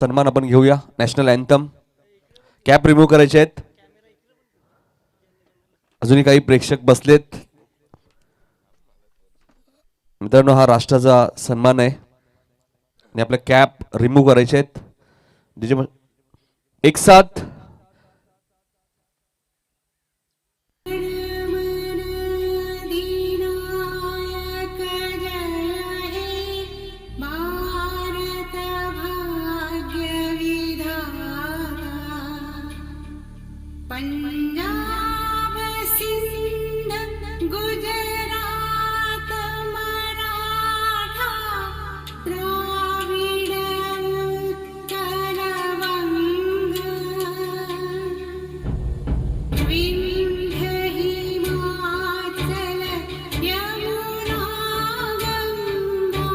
सन्मान आपण घेऊया. National anthem. कॅप रिमूव्ह करायचे आहेत. अजूनही काही प्रेक्षक बसलेत. मित्रांनो, हा राष्ट्राचा सन्मान आहे आणि आपल्या कॅप रिमूव्ह करायचे आहेत. एक साथ पंजाब सिंध गुजरात मराठा द्राविड उत्कल वंग विंध्य हिमाचल यमुना गंगा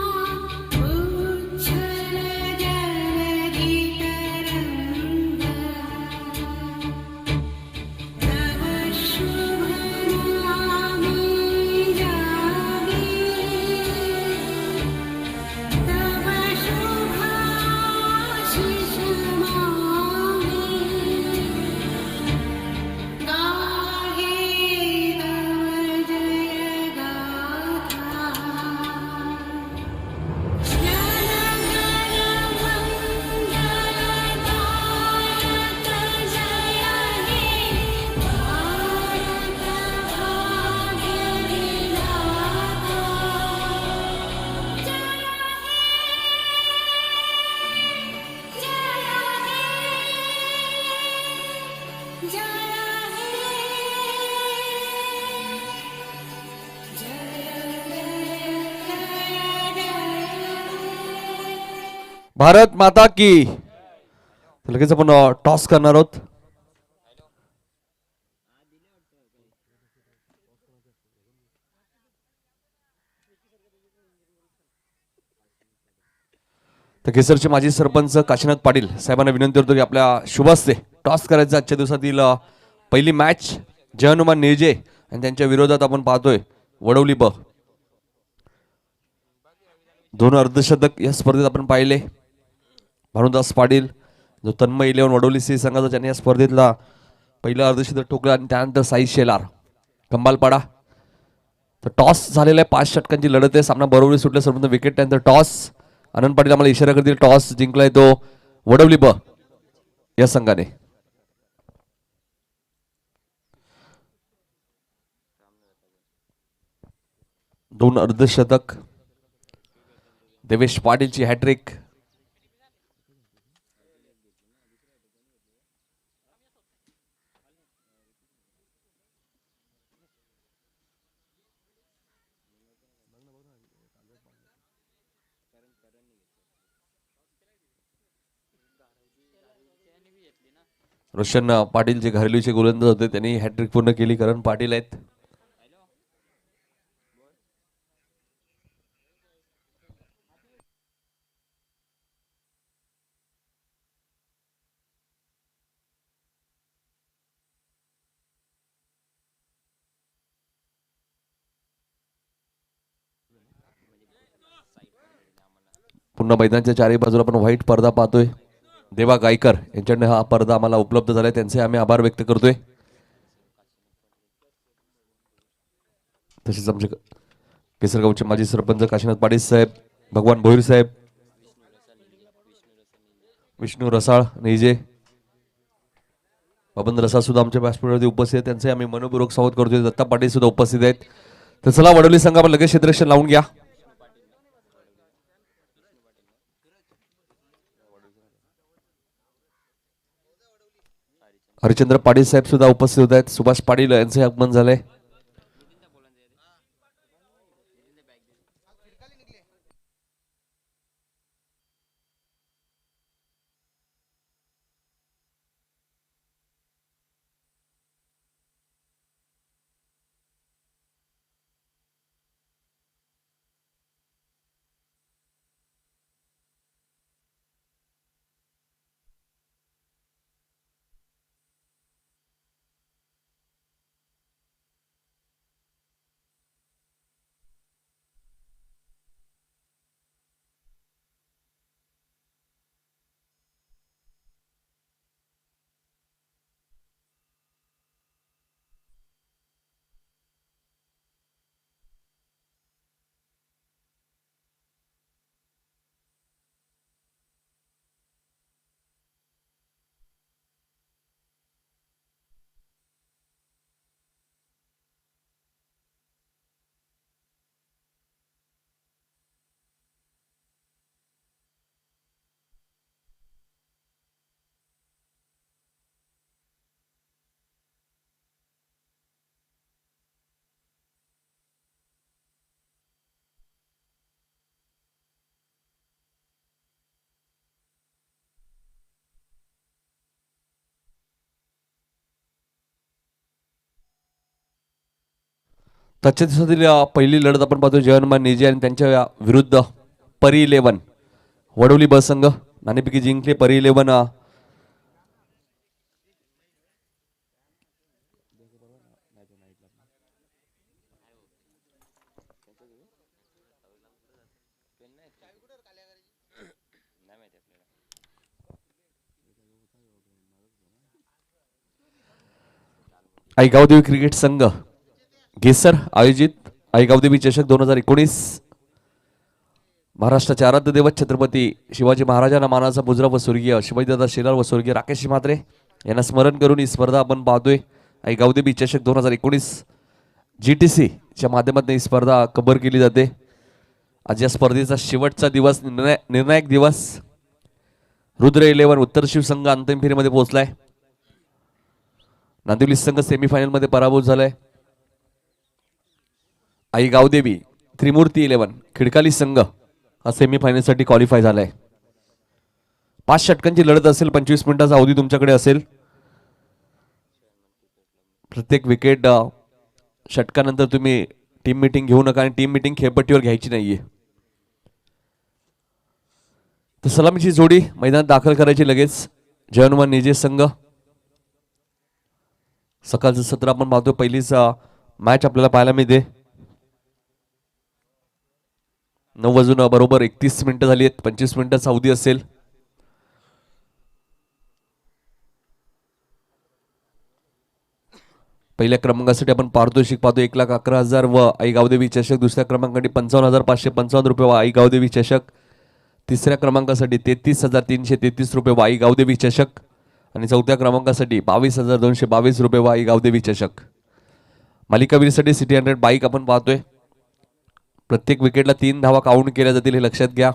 उच्छल जलधि तरंगा तव शुभ नामे जागे तव शुभाशिष मागे गाहे तव जय गाथा जनगण मंगलदायक जय हे भारत भाग्य विधाता जय हे जय भारत माता की. लगेच आपण टॉस करणार आहोत. तर केसरचे माजी सरपंच काशीनाथ पाटील साहेबांना विनंती करतो की आपल्या शुभ हस्ते टॉस करायचं. आजच्या दिवसातील पहिली मॅच जय हनुमान निर्जे आणि त्यांच्या विरोधात आपण पाहतोय वडवली ब. दोन अर्धशतक या स्पर्धेत आपण पाहिले. भानुदास पाटील जो तन्मय 11 वडवली सी संघाचा, त्यांनी या स्पर्धेतला पहिला अर्धशतक ठोकला आणि त्यानंतर साई शेलार कंबालपाडा. तर टॉस झालेला आहे. 5 षटकांची लढत आहे. सामना बरोबरी सुटल्या सर्वप्रथम विकेट त्यानंतर टॉस. आनंद पाटील आम्हाला इशारा करतील. टॉस जिंकलाय तो वडवली ब या संघाने. दोन अर्धशतक. देवेश पाटीलची हॅट्रिक. रोशन पाटील जे घरेलूचे गोलंदाज होते त्यांनी हॅट्रिक पूर्ण केली. करण पाटील आहेत. पुन्हा मैदानाच्या चारही बाजूला आपण व्हाईट पडदा पाहतोय. देवा गायकर यांच्याकडे हा पडदा आम्हाला उपलब्ध झालाय. त्यांचे आम्ही आभार व्यक्त करतोय. तसेच आमचे केसरगावचे माजी सरपंच काशीनाथ पाटील साहेब, भगवान भोईर साहेब, विष्णू रसाळ नेजे, बबन रसाळ सुद्धा आमच्या व्यासपीठावरती उपस्थित आहेत. त्यांचे आम्ही मनपूर्वक स्वागत करतोय. दत्ता पाटील सुद्धा उपस्थित आहेत. तर चला वडवली संघ आपण लगेच क्षेत्ररक्षण लावून घ्या. हरिचंद्र पाटील साहेब सुद्धा उपस्थित होत आहेत. सुभाष पाटील यांचे आगमन झालंय. त्याच्या दिवसातील पहिली लढत आपण पाहतो जयहनुमान नेजे आणि त्यांच्या विरुद्ध परी 11 वडोली ब संघ. नाणेफेकी जिंकले परी 11. आई गावदेवी क्रिकेट संघ घेसर आयोजित आई गावदेवी चषक 2019. महाराष्ट्राचे आराध्य दैवत छत्रपती शिवाजी महाराजांना मानाचा मुजरा व स्वर्गीय शिवाजीदादा शेलार व स्वर्गीय राकेश म्हात्रे यांना स्मरण करून ही स्पर्धा आपण पाहतोय. आई गावदेवी चषक 2019 GTC च्या माध्यमातून ही स्पर्धा कव्हर केली जाते. आज या स्पर्धेचा शेवटचा दिवस, निर्णायक दिवस. रुद्र 11 उत्तर शिव संघ अंतिम फेरीमध्ये पोहोचलाय. नांदिवली संघ सेमीफायनल मध्ये पराभूत झालाय. आई गावदेवी त्रिमूर्ती 11 खिडकाली संघ हा सेमीफायनल साठी क्वालिफाय झालाय. 5 षटकांची लढत असेल. 25 मिनिटाचा अवधी तुमच्याकडे असेल. प्रत्येक विकेट षटकानंतर तुम्ही टीम मीटिंग घेऊ नका आणि टीम मीटिंग खेळपट्टीवर घ्यायची नाहीये. तर सलामीची जोडी मैदानात दाखल करायची लगेच. जयहनुमान नेजे संघ. सकाळचं सत्र आपण पाहतो. पहिलीच मॅच आपल्याला पाहायला मिळते. 9 वाजून बरोबर 31 मिनिटं झाली आहेत. 25 मिनिटाचा अवधी असेल. पहिल्या क्रमांकासाठी आपण पारितोषिक पाहतो 1,11,000 व आई गावदेवी चषक. दुसऱ्या क्रमांकासाठी 55,555 रुपये व आई गावदेवी चषक. तिसऱ्या क्रमांकासाठी 33,333 रुपये व आई गावदेवी चषक आणि चौथ्या क्रमांकासाठी 22,222 रुपये व आई गावदेवी चषक. मालिकावीरसाठी सिटी 100 बाईक आपण पाहतोय. प्रत्येक विकेटला 3 धावा काउंट केल्या जातील हे लक्षात घ्या.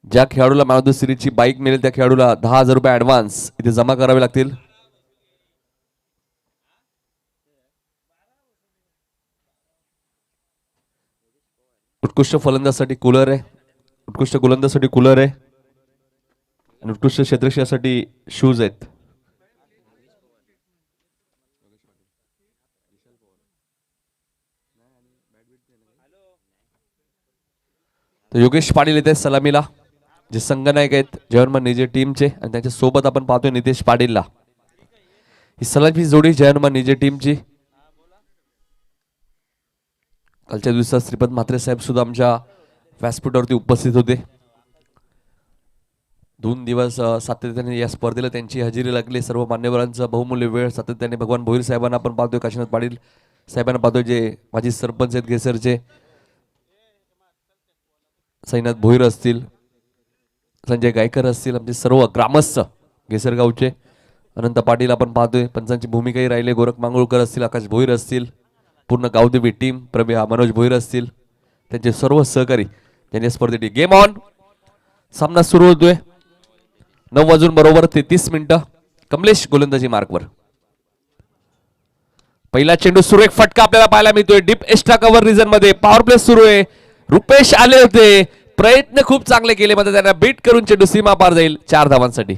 ज्या खेळाडूला मॅन ऑफ द सिरीजची बाईक मिळेल त्या खेळाडूला 10,000 रुपये ऍडव्हान्स इथे जमा करावे लागतील. उत्कृष्ट फलंदाजासाठी कूलर आहे. उत्कृष्ट गोलंदाजासाठी कूलर आहे आणि उत्कृष्ट क्षेत्ररक्षणासाठी शूज आहेत. तर योगेश पाटील येते सलामीला, जे संघनायक आहेत जयहनुमान नेजे टीमचे आणि त्यांच्या सोबत आपण पाहतोय नितेश पाटीलला. ही सलामी जोडी जयहनुमान नेजे टीमची. कालच्या दिवसात श्रीपद म्हात्रे साहेब सुद्धा आमच्या व्यासपीठावरती उपस्थित होते. 2 दिवस सातत्याने या स्पर्धेला त्यांची हजेरी लागली. सर्व मान्यवरांचा बहुमूल्य वेळ सातत्याने भगवान भोईर साहेबांना आपण पाहतोय, काशीनाथ पाटील साहेबांना पाहतोय, जे माजी सरपंच आहेत घेसरचे. साईनाथ भोईर असतील, संजय गायकर असतील, आमचे सर्व ग्रामस्थ घेसरगावचे. अनंत पाटील आपण पाहतोय. पंचांची भूमिकाही राहिले. गोरख मांगुळकर असतील, आकाश भोईर असतील, पूर्ण गावदेवी टीम, प्रभा मनोज भोईर असतील, त्यांचे सर्व सहकारी त्यांनी स्पर्धेसाठी. Game on. सामना सुरू होतोय. 9 वाजून बरोबर 33 मिनिटं. कमलेश गोलंदाजी मार्कवर. पहिला चेंडू सुरू. एक फटका आपल्याला पाहायला मिळतोय डीप एक्स्ट्रा कव्हर रिजन मध्ये. पॉवर प्ले सुरू आहे. रुपेश आले होते, प्रयत्न खूप चांगले केले, मात्र त्यांना बीट करून चेंडू सीमा पार जाईल 4 धावांसाठी.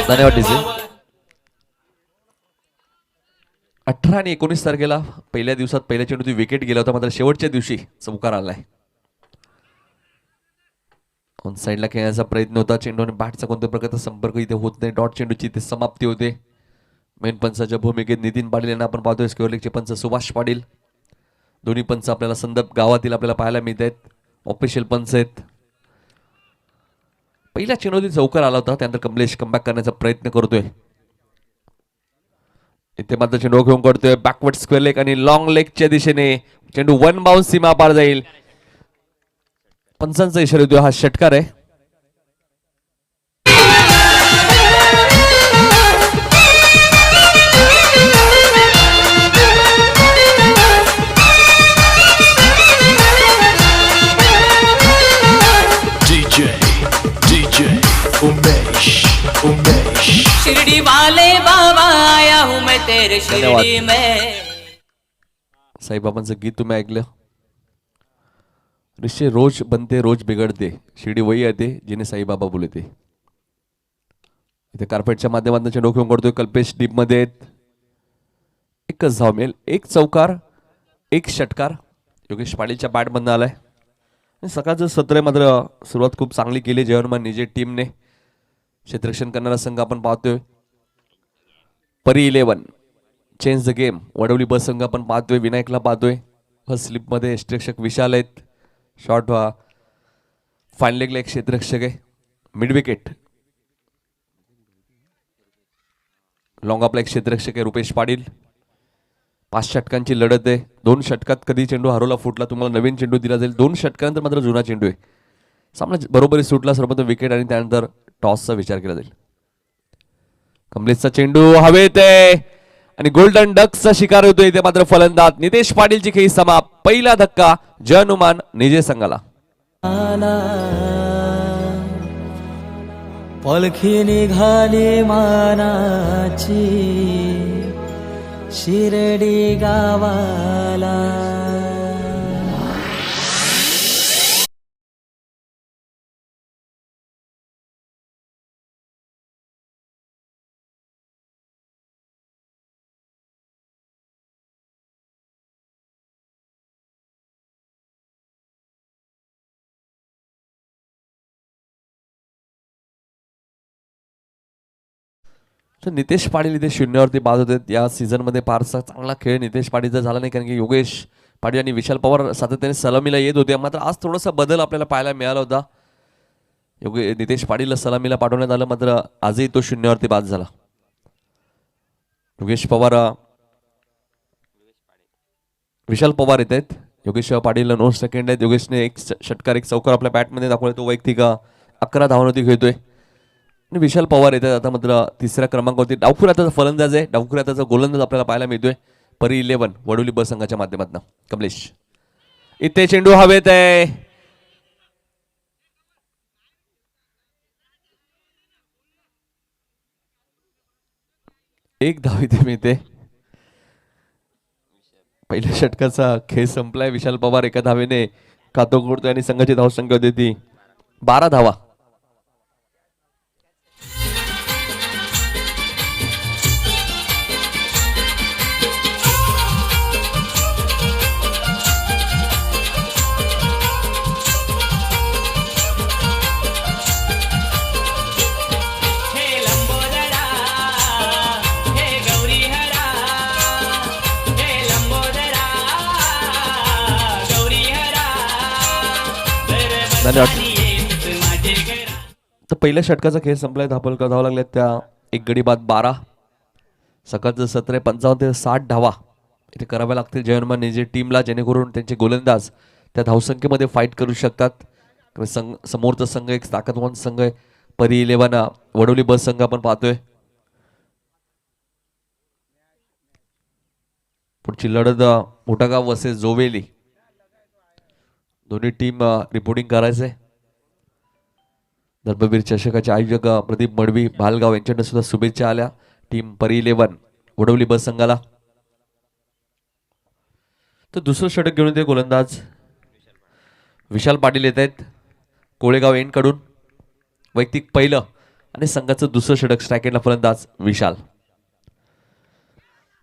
धन्यवाद डीजे. 18 आणि 19 तारखेला पहिल्या दिवसात पहिल्या चेंडूची विकेट गेला होता, मात्र शेवटच्या दिवशी चौकार आलाय. ऑन साइडला खेळण्याचा प्रयत्न होता. चेंडू आणि बॅटचा कोणत्या प्रकारचा संपर्क इथे होत नाही. डॉट चेंडूची इथे समाप्ती होते. मेन पंचाच्या भूमिकेत नितीन पाटील यांना आपण पाहतोय. स्क्वेअर लेगचे पंच सुभाष पाटील. दोन्ही पंच आपल्याला संदर्भ गावातील आपल्याला पाहायला मिळत आहेत. ऑफिशियल पंच आहेत. पहिल्या चेंडूची चौकार आला होता, त्यानंतर कमलेश कमबॅक करण्याचा प्रयत्न करतोय. इथे मात्र चेंडू घेऊन करतोय बॅकवर्ड स्क्वेअर लेग आणि लॉंग लेगच्या दिशेने चेंडू 1 बाउन्स सीमा पार जाईल. पंचांचा इशारा देतोय. हा षटकार आहे. DJ Umesh शिरडी वाले बाबा आया हूँ मैं तेरे शिरडी में. साईबाबांचं गीत तुम्ही ऐकलं. रिश्ते रोज बनते रोज बिघडते, शिर्डी वही येते जिने साईबाबा बोलते. इथे कार्पेटच्या माध्यमातून चेंडू घेऊन करतोय कल्पेश डीप मध्ये. एकच धाव मिळेल, एक चौकार एक षटकार योगेश पाटीलच्या बॅटमधनं आलाय. आणि सकाळचं सत्र आहे मात्र सुरुवात खूप चांगली केली जयहनुमान निजे टीमने. क्षेत्ररक्षण करणारा संघ आपण पाहतोय परी 11 चेंज द गेम. वडवली बस संघ आपण पाहतोय विनायकला पाहतोय. फर्स्ट स्लिपमध्ये क्षेत्ररक्षक विशाल आहेत. शॉर्ट व्हा फाईन लेगला एक क्षेत्ररक्षक आहे. मिड विकेट लॉंग आपला एक क्षेत्ररक्षक आहे रुपेश पाटील. 5 षटकांची लढत आहे. 2 षटकात कधी चेंडू हरवला फुटला तुम्हाला नवीन चेंडू दिला जाईल. 2 षटकानंतर मात्र जुना चेंडू आहे. सामना बरोबरी सुटला सर्वप्रथम विकेट आणि त्यानंतर टॉसचा विचार केला जाईल. कमलेशचा चेंडू हवेत आहे आणि गोल्डन डकचा शिकार होतोय. इथे मात्र फलंदाज नितेश पाटीलची खेळी समाप्त. पहिला धक्का जयहनुमान निजे संघाला. पलखी निघाली मानाची शिर्डी गावाला. तर नितेश पाटील इथे शून्यावरती बाद होते. या सीझनमध्ये फारसा चांगला खेळ नितेश पाटीलचा झाला नाही कारण की योगेश पाटील आणि विशाल पवार सातत्याने सलामीला येत होते. मात्र आज थोडासा बदल आपल्याला पाहायला मिळाला होता. नितेश पाटीलला सलामीला पाठवण्यात आलं मात्र आजही तो शून्यावरती बाद झाला. योगेश पवार विशाल पवार येत आहेत. योगेश पाटीलला 9 सेकंड आहेत. योगेशने एक षटकार एक चौकार आपल्या बॅटमध्ये दाखवला. तो वैयक्तिक 11 धावांवरती खेळतोय. आणि विशाल पवार येतात. आता मात्र तिसऱ्या क्रमांकावरती डावखुराचा फलंदाज आहे. डावखुराचा गोलंदाज आपल्याला पाहायला मिळतोय परी 11 वडोली बस संघाच्या माध्यमातून. कमलेश इथे चेंडू हवेत आहे. एक धाव इथे मिळते. पहिल्या षटकाचा खेळ संपलाय. विशाल पवार एका धावेने खातो कोडतोय आणि संघाची धावसंख्या होती ती 12 धावा. तर पहिल्या षटकाचा खेळ संपलाय. धावा लागल्यात त्या एक गडी बाद 12. सकाळचं 17-55 ते 60 धावा इथे कराव्या लागतील जयहनुमान निजे टीमला जेणेकरून त्यांचे गोलंदाज त्या धावसंख्येमध्ये फाईट करू शकतात. समोरचा संघ एक ताकदवान संघ आहे परी 11 वडोली बस संघ आपण पाहतोय. पुढची लढत मोठागाव वर्सेस जोवेली. दोन्ही टीम रिपोर्टिंग करायचंय. धर्मवीर चषकाचे आयोजक प्रदीप मडवी भालगाव यांच्याकडे सुद्धा शुभेच्छा आल्या टीम परी 11 वडवली बस संघाला. तर दुसरं षटक घेऊन येते गोलंदाज विशाल पाटील येत आहेत कोळेगाव एंड कडून. वैयक्तिक पहिलं आणि संघाचं दुसरं षटक. स्ट्रायकेटला फलंदाज विशाल.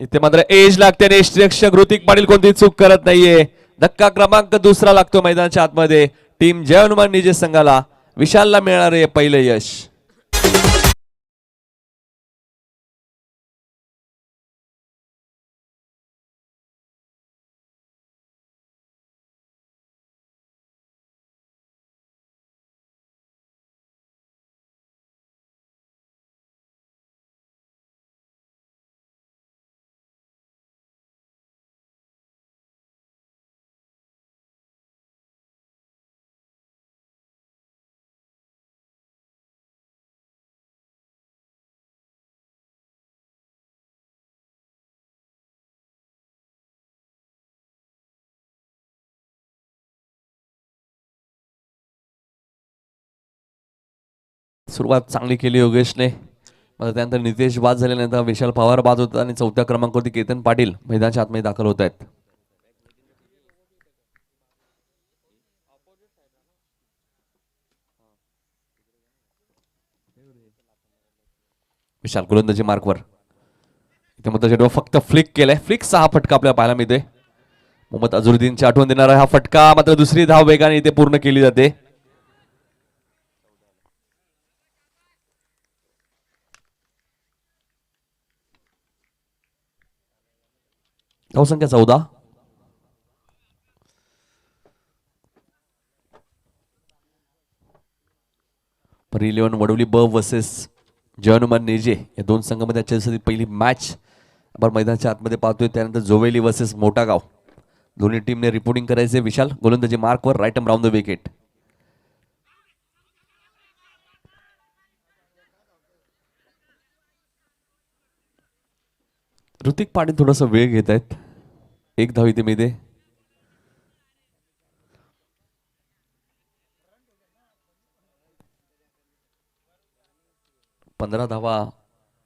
इथे मात्र एज लागते आणि क्षेत्ररक्षक ऋतिक पाटील कोणती चूक करत नाहीये. धक्का क्रमांक दुसरा लागतो मैदानाच्या आतमध्ये. टीम जय हनुमान निजे संघाला विशालला मिळणारे पहिलं यश. सुरुवात चांगली केली योगेशने. आता त्यानंतर नितेश बाद झाल्यानंतर विशाल पवार बाद होतात आणि चौथ्या क्रमांकावरती केतन पाटील मैदानाच्या आतमध्ये दाखल होत आहेत. विशाल गोलंदाजी मार्कवर इथे मात्र चेंडू फक्त फ्लिक केलाय. फ्लिकचा हा फटका आपल्याला पाहायला मिळतोय. मोहम्मद अझरुद्दीनची आठवण देणारा हा फटका, मात्र दुसरी धाव वेगाने इथे पूर्ण केली जाते. धावसंख्या 14. पर 11 वडवली ब वर्सेस जयनुमान नेजे या दोन संघामध्ये आजच्या पहिली मॅच आपण मैदानाच्या आतमध्ये पाहतोय. त्यानंतर जोवेली वर्सेस मोठागाव दोन्ही टीमने रिपोर्टिंग करायचे. विशाल गोलंदाजी मार्कवर, right around the wicket. Hrithik Patil थोडासा वेळ घेत आहेत. एक धाव इथे मिळते. पंधरा धावा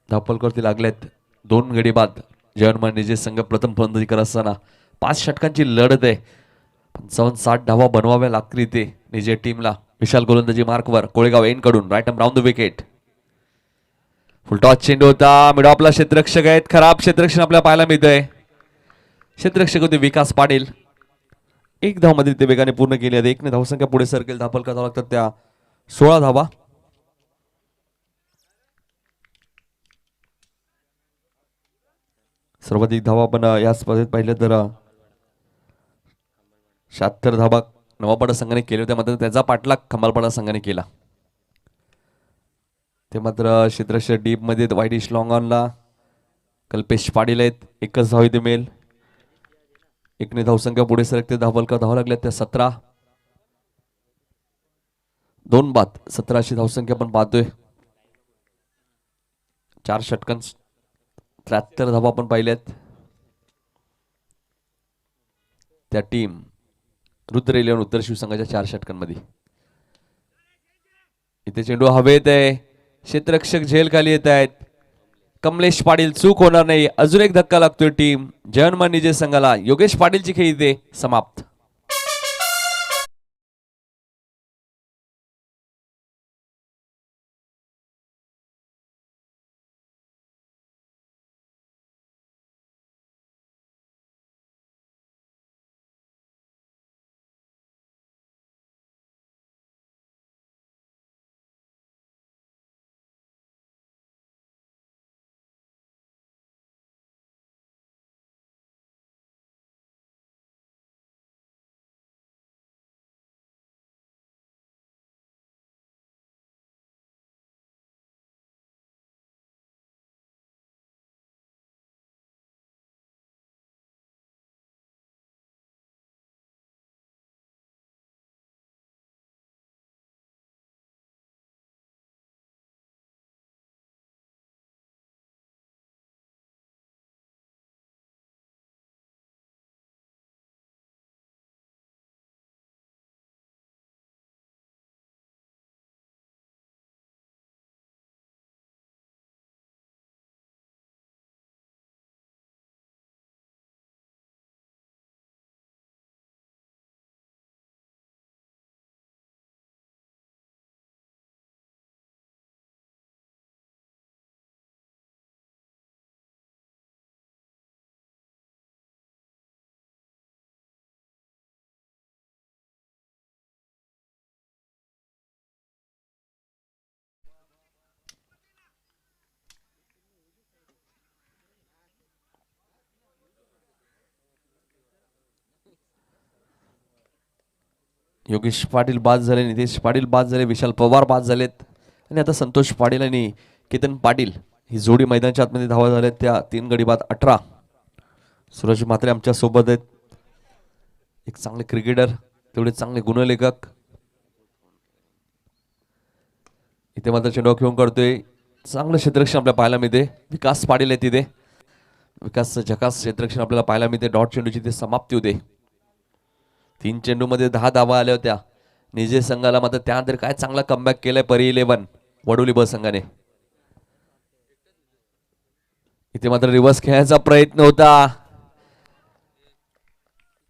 धावपलकावरती लागल्यात. 2 गडी बाद. जयनुमान निजे संघ प्रथम फलंदाजी करत असताना 5 षटकांची लढत आहे. 55-60 धावा बनवाव्या लागतील इथे निजे टीमला. विशाल गोलंदाजी मार्कवर, कोळेगाव एंड कडून right arm round the wicket. Full toss चेंडू होता. मिडो आपला क्षेत्ररक्षक आहेत. खराब क्षेत्ररक्षण आपल्याला पाहायला मिळतंय. क्षेत्ररक्षक होते विकास पाटील. एक धाव मध्ये ते वेगाने पूर्ण केली आहे. 1 ने धावसंख्या पुढे सरकेल. धावपलका धावा लागतात त्या 16 धावा. सर्वाधिक धावा आपण या स्पर्धेत पाहिलं तर 76 धावा नवापाडा संघाने केले होते. मात्र त्याचा पाठलाग खंबालपाडा संघाने केला. ते मात्र क्षेत्ररक्षक डीप मध्ये वाईडिश लॉंग ऑनला कल्पेश पाटील आहेत. एकच धाव इथे मिळेल. 1 ने धावसंख्या पुढे सरकते. धावपलका धावा लागल्या त्या 17. 2 बाद 17 अशी धावसंख्या आपण पाहतोय. 4 षटकां 73 धावा आपण पाहिल्यात. त्या टीम रुद्र 11 उत्तर शिवसंघाच्या 4 षटकांमध्ये. इथे चेंडू हवेत आहे. क्षेत्ररक्षक झेल खाली येत आहेत. कमलेश पाटील चूक होणार नाही. अजून एक धक्का लागतोय टीम जयनुमान निजे संघाला. योगेश पाटीलची खेळी इथे समाप्त. योगेश पाटील बाद झाले. नितेश पाटील बाद झाले. विशाल पवार बाद झालेत. आणि आता संतोष पाटील आणि केतन पाटील ही जोडी मैदानाच्या आतमध्ये धावा झाल्यात. त्या 3 गडी बाद 18. सूरज म्हात्रे आमच्या सोबत आहेत. एक चांगले क्रिकेटर, तेवढे चांगले गुणलेखक. इथे मात्र चेंडू घेऊन करतोय. चांगलं क्षेत्ररक्षण आपल्याला पाहायला मिळते. विकास पाटील आहे तिथे. विकास झकास क्षेत्ररक्षण आपल्याला पाहायला मिळते. डॉट चेंडूची ते समाप्ती होते. 3 चेंडूमध्ये 10 धावा आल्या होत्या निजे संघाला. मात्र त्यानंतर काय चांगला कमबॅक केलाय परी 11 वडोली ब संघाने. इथे मात्र रिव्हर्स खेळण्याचा प्रयत्न होता.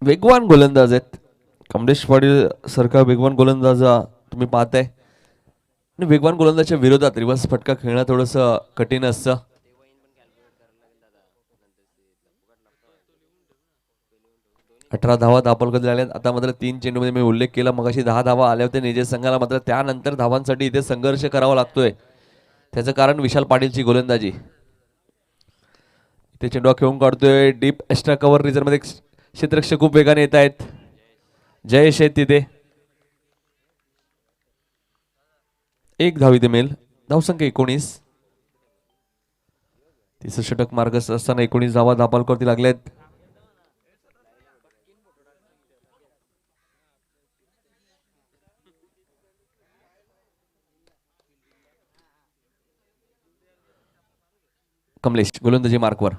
वेगवान गोलंदाज आहेत कमलेश पाटील सारखा वेगवान गोलंदाज तुम्ही पाहताय. आणि वेगवान गोलंदाजच्या विरोधात रिव्हर्स फटका खेळणं थोडंसं कठीण असतं. अठरा धावा दापोलकर आल्या. आता मात्र 3 चेंडूमध्ये मी उल्लेख केला मगाशी 10 धावा आल्या होत्या निजेश संघाला. मात्र त्यानंतर धावांसाठी इथे संघर्ष करावा लागतोय. त्याचं कारण विशाल पाटीलची गोलंदाजी. इथे चेंडू खेळून काढतोय डीप एक्स्ट्रा कव्हर रिझर्व मध्ये. क्षेत्ररक्षक खूप वेगाने येत आहेत. जयेश आहेत तिथे. एक धाव इथे मिळेल. धावसंख्या 19. तिसरं षटक मार्गस्थ असताना 19 धावा दापोलकरती लागल्यात. कमलेश गोलंदाजी मार्कवर.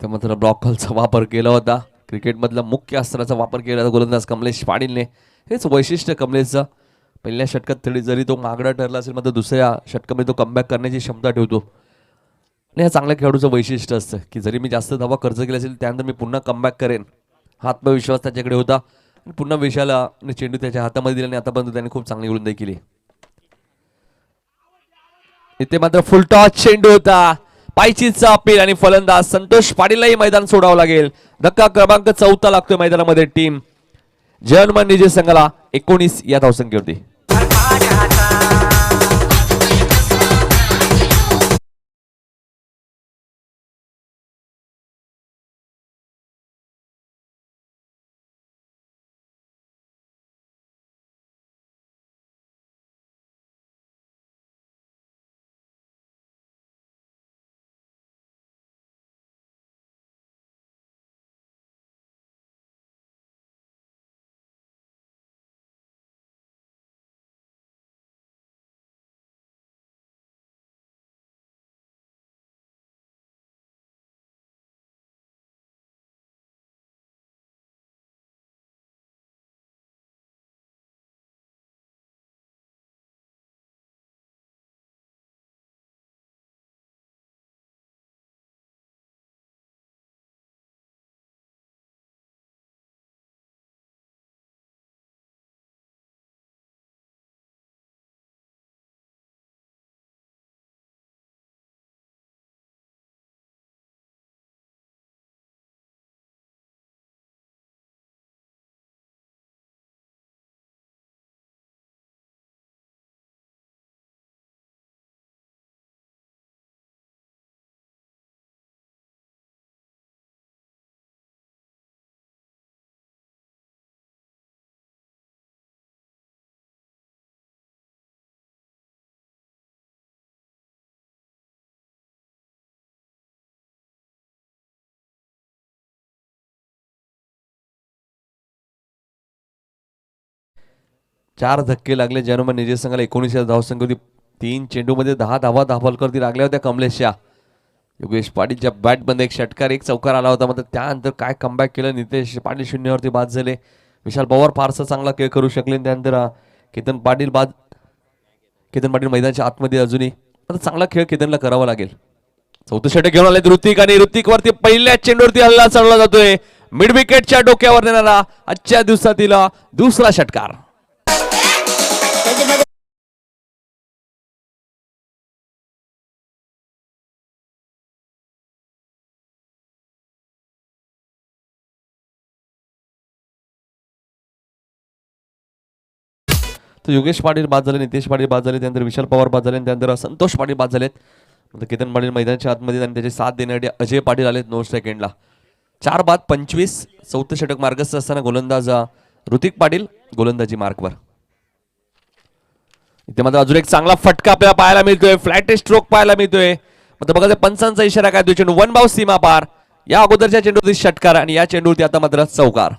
त्यामध्ये ब्लॉक कॉलचा वापर केला होता. क्रिकेटमधला मुख्य अस्त्राचा वापर केला होता गोलंदाज कमलेश पाटीलने. हेच वैशिष्ट्य कमलेशचं. पहिल्या षटकात तरी जरी तो मागडा ठरला असेल मात्र दुसऱ्या षटकामध्ये तो कमबॅक करण्याची क्षमता ठेवतो. आणि या चांगल्या खेळाडूचं वैशिष्ट्य असतं की जरी मी जास्त धावा खर्च केला असेल त्यानंतर मी पुन्हा कमबॅक करेन. हा आत्मविश्वास त्याच्याकडे होता. आणि पुन्हा विशाला चेंडू त्याच्या हातामध्ये दिला आणि आतापर्यंत त्याने खूप चांगली गोलंदाजी केली. इथे मात्र फुलटॉस चेंडू होता. पायचीचा अपील आणि फलंदाज संतोष पाटीललाही मैदान सोडावं लागेल. धक्का क्रमांक 14 लागतोय मैदानामध्ये. टीम जर्मन निजे संघाला 19 या धावसंख्येवरती. चार धक्के लागले जर्मन निजे संघाला. 19 या धावसंख्येवरती. 3 चेंडूमध्ये 10 धावा दापोलकरती लागल्या होत्या कमलेशच्या. योगेश पाटीलच्या बॅटमध्ये एक षटकार एक चौकार आला होता. मात्र त्यानंतर काय कमबॅक केलं. नितेश पाटील 0 बाद झाले. विशाल पवार फारसा चांगला खेळ करू शकले. त्यानंतर केतन पाटील मैदानाच्या आतमध्ये अजूनही. आता चांगला खेळ केतनला करावा लागेल. चौथं षटक घेऊन आले ऋतिक आणि ऋतिक वरती पहिल्या चेंडूवरती हल्ला चढला जातोय. मिड विकेटच्या डोक्यावर नेणारा आजच्या दिवसातील दुसरा षटकार. तर योगेश पाटील बाद झाले. नितेश पाटील बाद झाले. त्यानंतर विशाल पवार बाद झाले. त्यानंतर संतोष पाटील बाद झालेत. केतन पाटील मैदानाच्या आतमध्ये आणि त्याचे साथ देण्यासाठी अजय पाटील आलेत 9 सेकंडला. 4 बाद 25. चौथं षटक मार्गस्थ असताना गोलंदाज ऋतिक पाटील गोलंदाजी मार्कवर. इथे मात्र अजून एक चांगला फटका आपल्याला पाहायला मिळतोय. फ्लॅट स्ट्रोक पाहायला मिळतोय. मात्र बघा पंचांचा इशारा काय. चेंडू 1 बाउंस सीमा पार. या अगोदरच्या चेंडूवरती षटकार आणि या चेंडूवरती आता मात्र चौकार.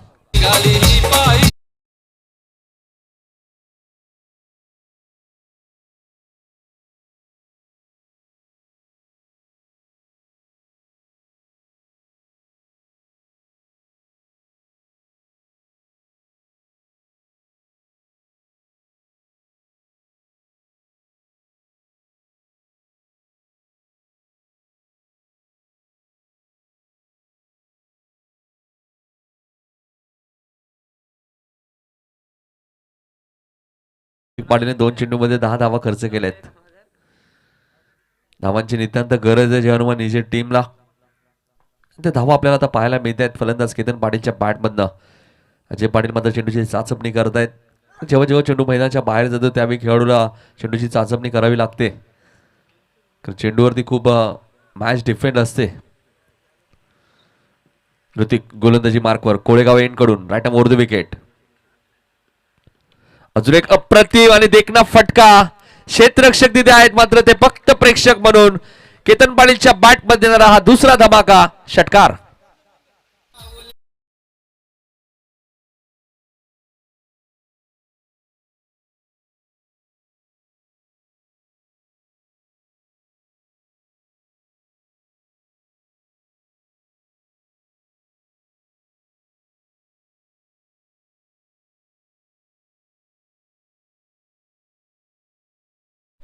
पाटीलने 2 चेंडूमध्ये 10 धावा खर्च केल्यात. धावांची नितांत गरज आहे जेव्हा निजे टीमला. ते धावा आपल्याला आता पाहायला मिळत आहेत फलंदाज केतन पाटीलच्या बॅटमधनं. अजय पाटील मात्र चेंडूची चाचपणी करतायत. जेव्हा जेव्हा चेंडू मैदानाच्या बाहेर जातो त्यावेळी खेळाडूला चेंडूची चाचपणी करावी लागते. चेंडूवरती खूप मॅच डिफेंड असते. ऋतिक गोलंदाजी मार्कवर कोळेगाव एंड कडून राईट ओव्हर द विकेट. अजून एक अप्रतिम आणि देखना फटका. क्षेत्ररक्षक तिथे आहेत मात्र ते फक्त प्रेक्षक म्हणून केतन पाटीलच्या बॅट मध्ये येणारा हा दुसरा धमाका षटकार.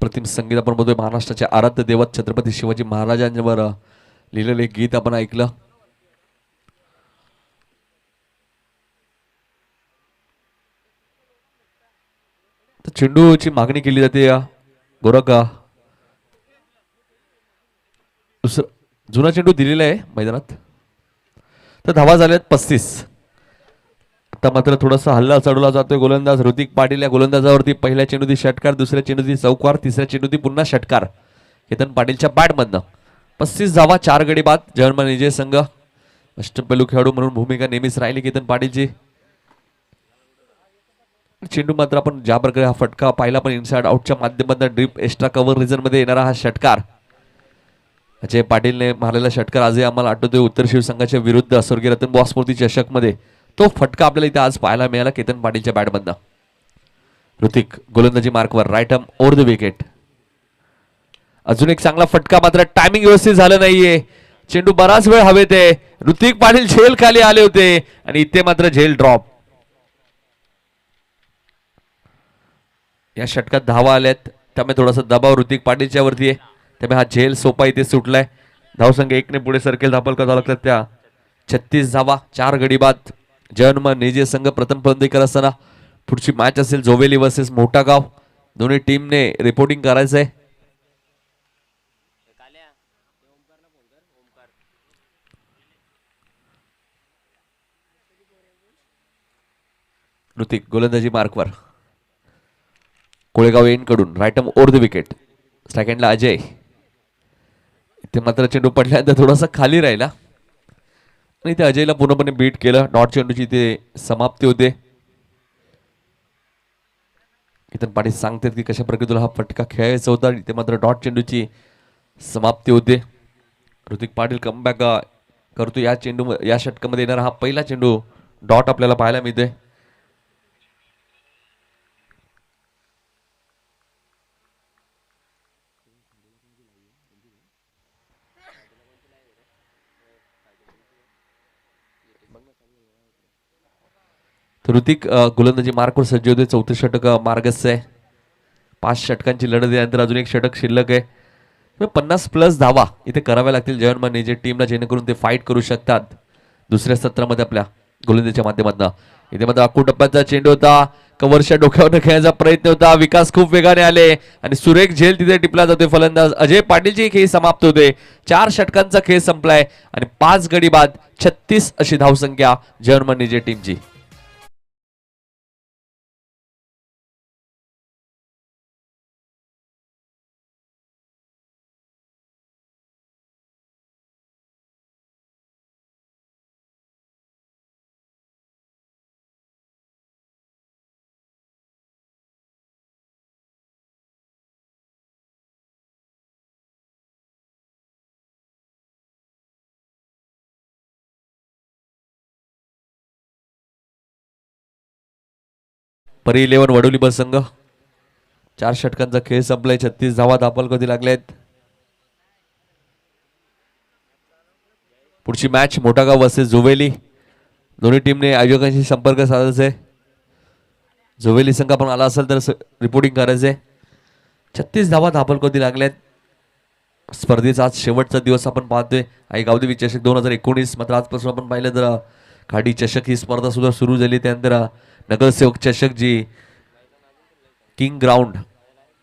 प्रतिम संगीत आपण बघतोय महाराष्ट्राचे आराध्य दैवत छत्रपती शिवाजी महाराजांवर लिहिलेले एक गीत आपण ऐकलं. चेंडूची मागणी केली जाते या गोरखा. दुसरा जुना चेंडू दिलेला आहे मैदानात. तर धावा झाल्यात 35. आता मात्र थोडासा हल्ला चढवला जातोय गोलंदाज ऋतिक पाटील या गोलंदाजावरती. पहिल्या चेंडूती षटकार, दुसऱ्या चेंडूती चौकार, तिसऱ्या चेंडूती पुन्हा षटकार केतन पाटीलच्या बॅटमधनं. 35 धावा 4 गडी बाद. जर्मन विजय संघ अष्टपैलू खेळाडू म्हणून भूमिका नेहमीच राहिली केतन पाटीलची. चेंडू मात्र आपण ज्या प्रकारे हा फटका पाहिला पण इनसाइड आउटच्या माध्यमातून ड्रीप एक्स्ट्रा कव्हर रिजन मध्ये येणारा हा षटकार. अजय पाटीलने मारलेला षटकार आजही आम्हाला आठवतोय उत्तर शिवसंघाच्या विरुद्ध स्वर्गीय रतनबुवा स्मृती चषक मध्ये. तो फटका आपल्याला इथे आज पाहायला मिळाला केतन पाटीलच्या बॅटमधनं. ऋतिक गोलंदाजी मार्कवर right arm over the wicket. अजून एक चांगला फटका मात्र टायमिंग व्यवस्थित झालं नाहीये. चेंडू बराच वेळ हवेत आहे. ऋतिक पाटील झेल खाली आले होते आणि इथे मात्र झेल ड्रॉप. या षटकात धावा आल्यात त्यामुळे थोडासा दबाव ऋतिक पाटीलच्या वरती आहे. त्यामुळे हा झेल सोपा इथे सुटलाय. धावसंख्या 1 ने पुढे सरकेल. धापलका झाला त्या 36 धावा 4 गडी बाद. जन्म निजे संघ प्रथम फलंदाजी करत असताना पुढची मॅच असेल जोवेली वर्सेस मोठा गाव. दोन्ही टीमने रिपोर्टिंग करायचंय. ऋतिक गोलंदाजी मार्कवर कोळेगाव एंड कडून right arm over the wicket. सेकंडला अजय. इथे मात्र चेंडू पडल्यानंतर थोडासा खाली राहिला आणि ते अजयला पूर्णपणे बीट केलं. डॉट चेंडूची इथे समाप्ती होते. केतन पाटील सांगतात की कशा प्रकारे तुला हा फटका खेळायचा होता. इथे मात्र डॉट चेंडूची समाप्ती होते. ऋतिक पाटील कमबॅक करतो. या चेंडू या षटकामध्ये येणारा हा पहिला चेंडू डॉट आपल्याला पाहायला मिळतोय. ऋतिक गोलंदाजी मार्कवर सज्ज होते. 4थं षटक मार्गस्थ आहे. 5 षटकांची लढत यानंतर अजून एक षटक शिल्लक आहे. 50+ धावा इथे कराव्या लागतील जर्मन निजे टीमला जेणेकरून ते फाईट करू शकतात दुसऱ्या सत्रामध्ये आपल्या गोलंदाजीच्या माध्यमातून. इथे मात्र अकू टप्प्याचा चेंडू होता. कव्हरच्या डोक्यावर खेळण्याचा प्रयत्न होता. विकास खूप वेगाने आले आणि सुरेख झेल तिथे टिपला जातोय. फलंदाज अजय पाटीलची खेळ समाप्त होते. 4 षटकांचा खेळ संपलाय आणि 5 गडी बाद. 36 अशी धावसंख्या जर्मन निजे टीमची. परी 11 वडोली बस संघ. 4 षटकांचा खेळ संपलाय. 36 धावा धापल कधी लागल्यात. पुढची मॅच मोठागाव वर्सेस जोवेली. दोन्ही टीमने आयोजकांशी संपर्क साधायचा आहे. जोवेली संघ आपण आला असेल तर रिपोर्टिंग करायचंय. 36 धावा धापल कधी लागल्यात. स्पर्धेचा आज शेवटचा दिवस आपण पाहतोय. आई गावदेवी चषक 2019. मात्र आजपासून आपण पाहिलं तर खाडी चषक ही स्पर्धा सुद्धा सुरू झाली. त्यानंतर नगरसेवक चषक जी किंग ग्राउंड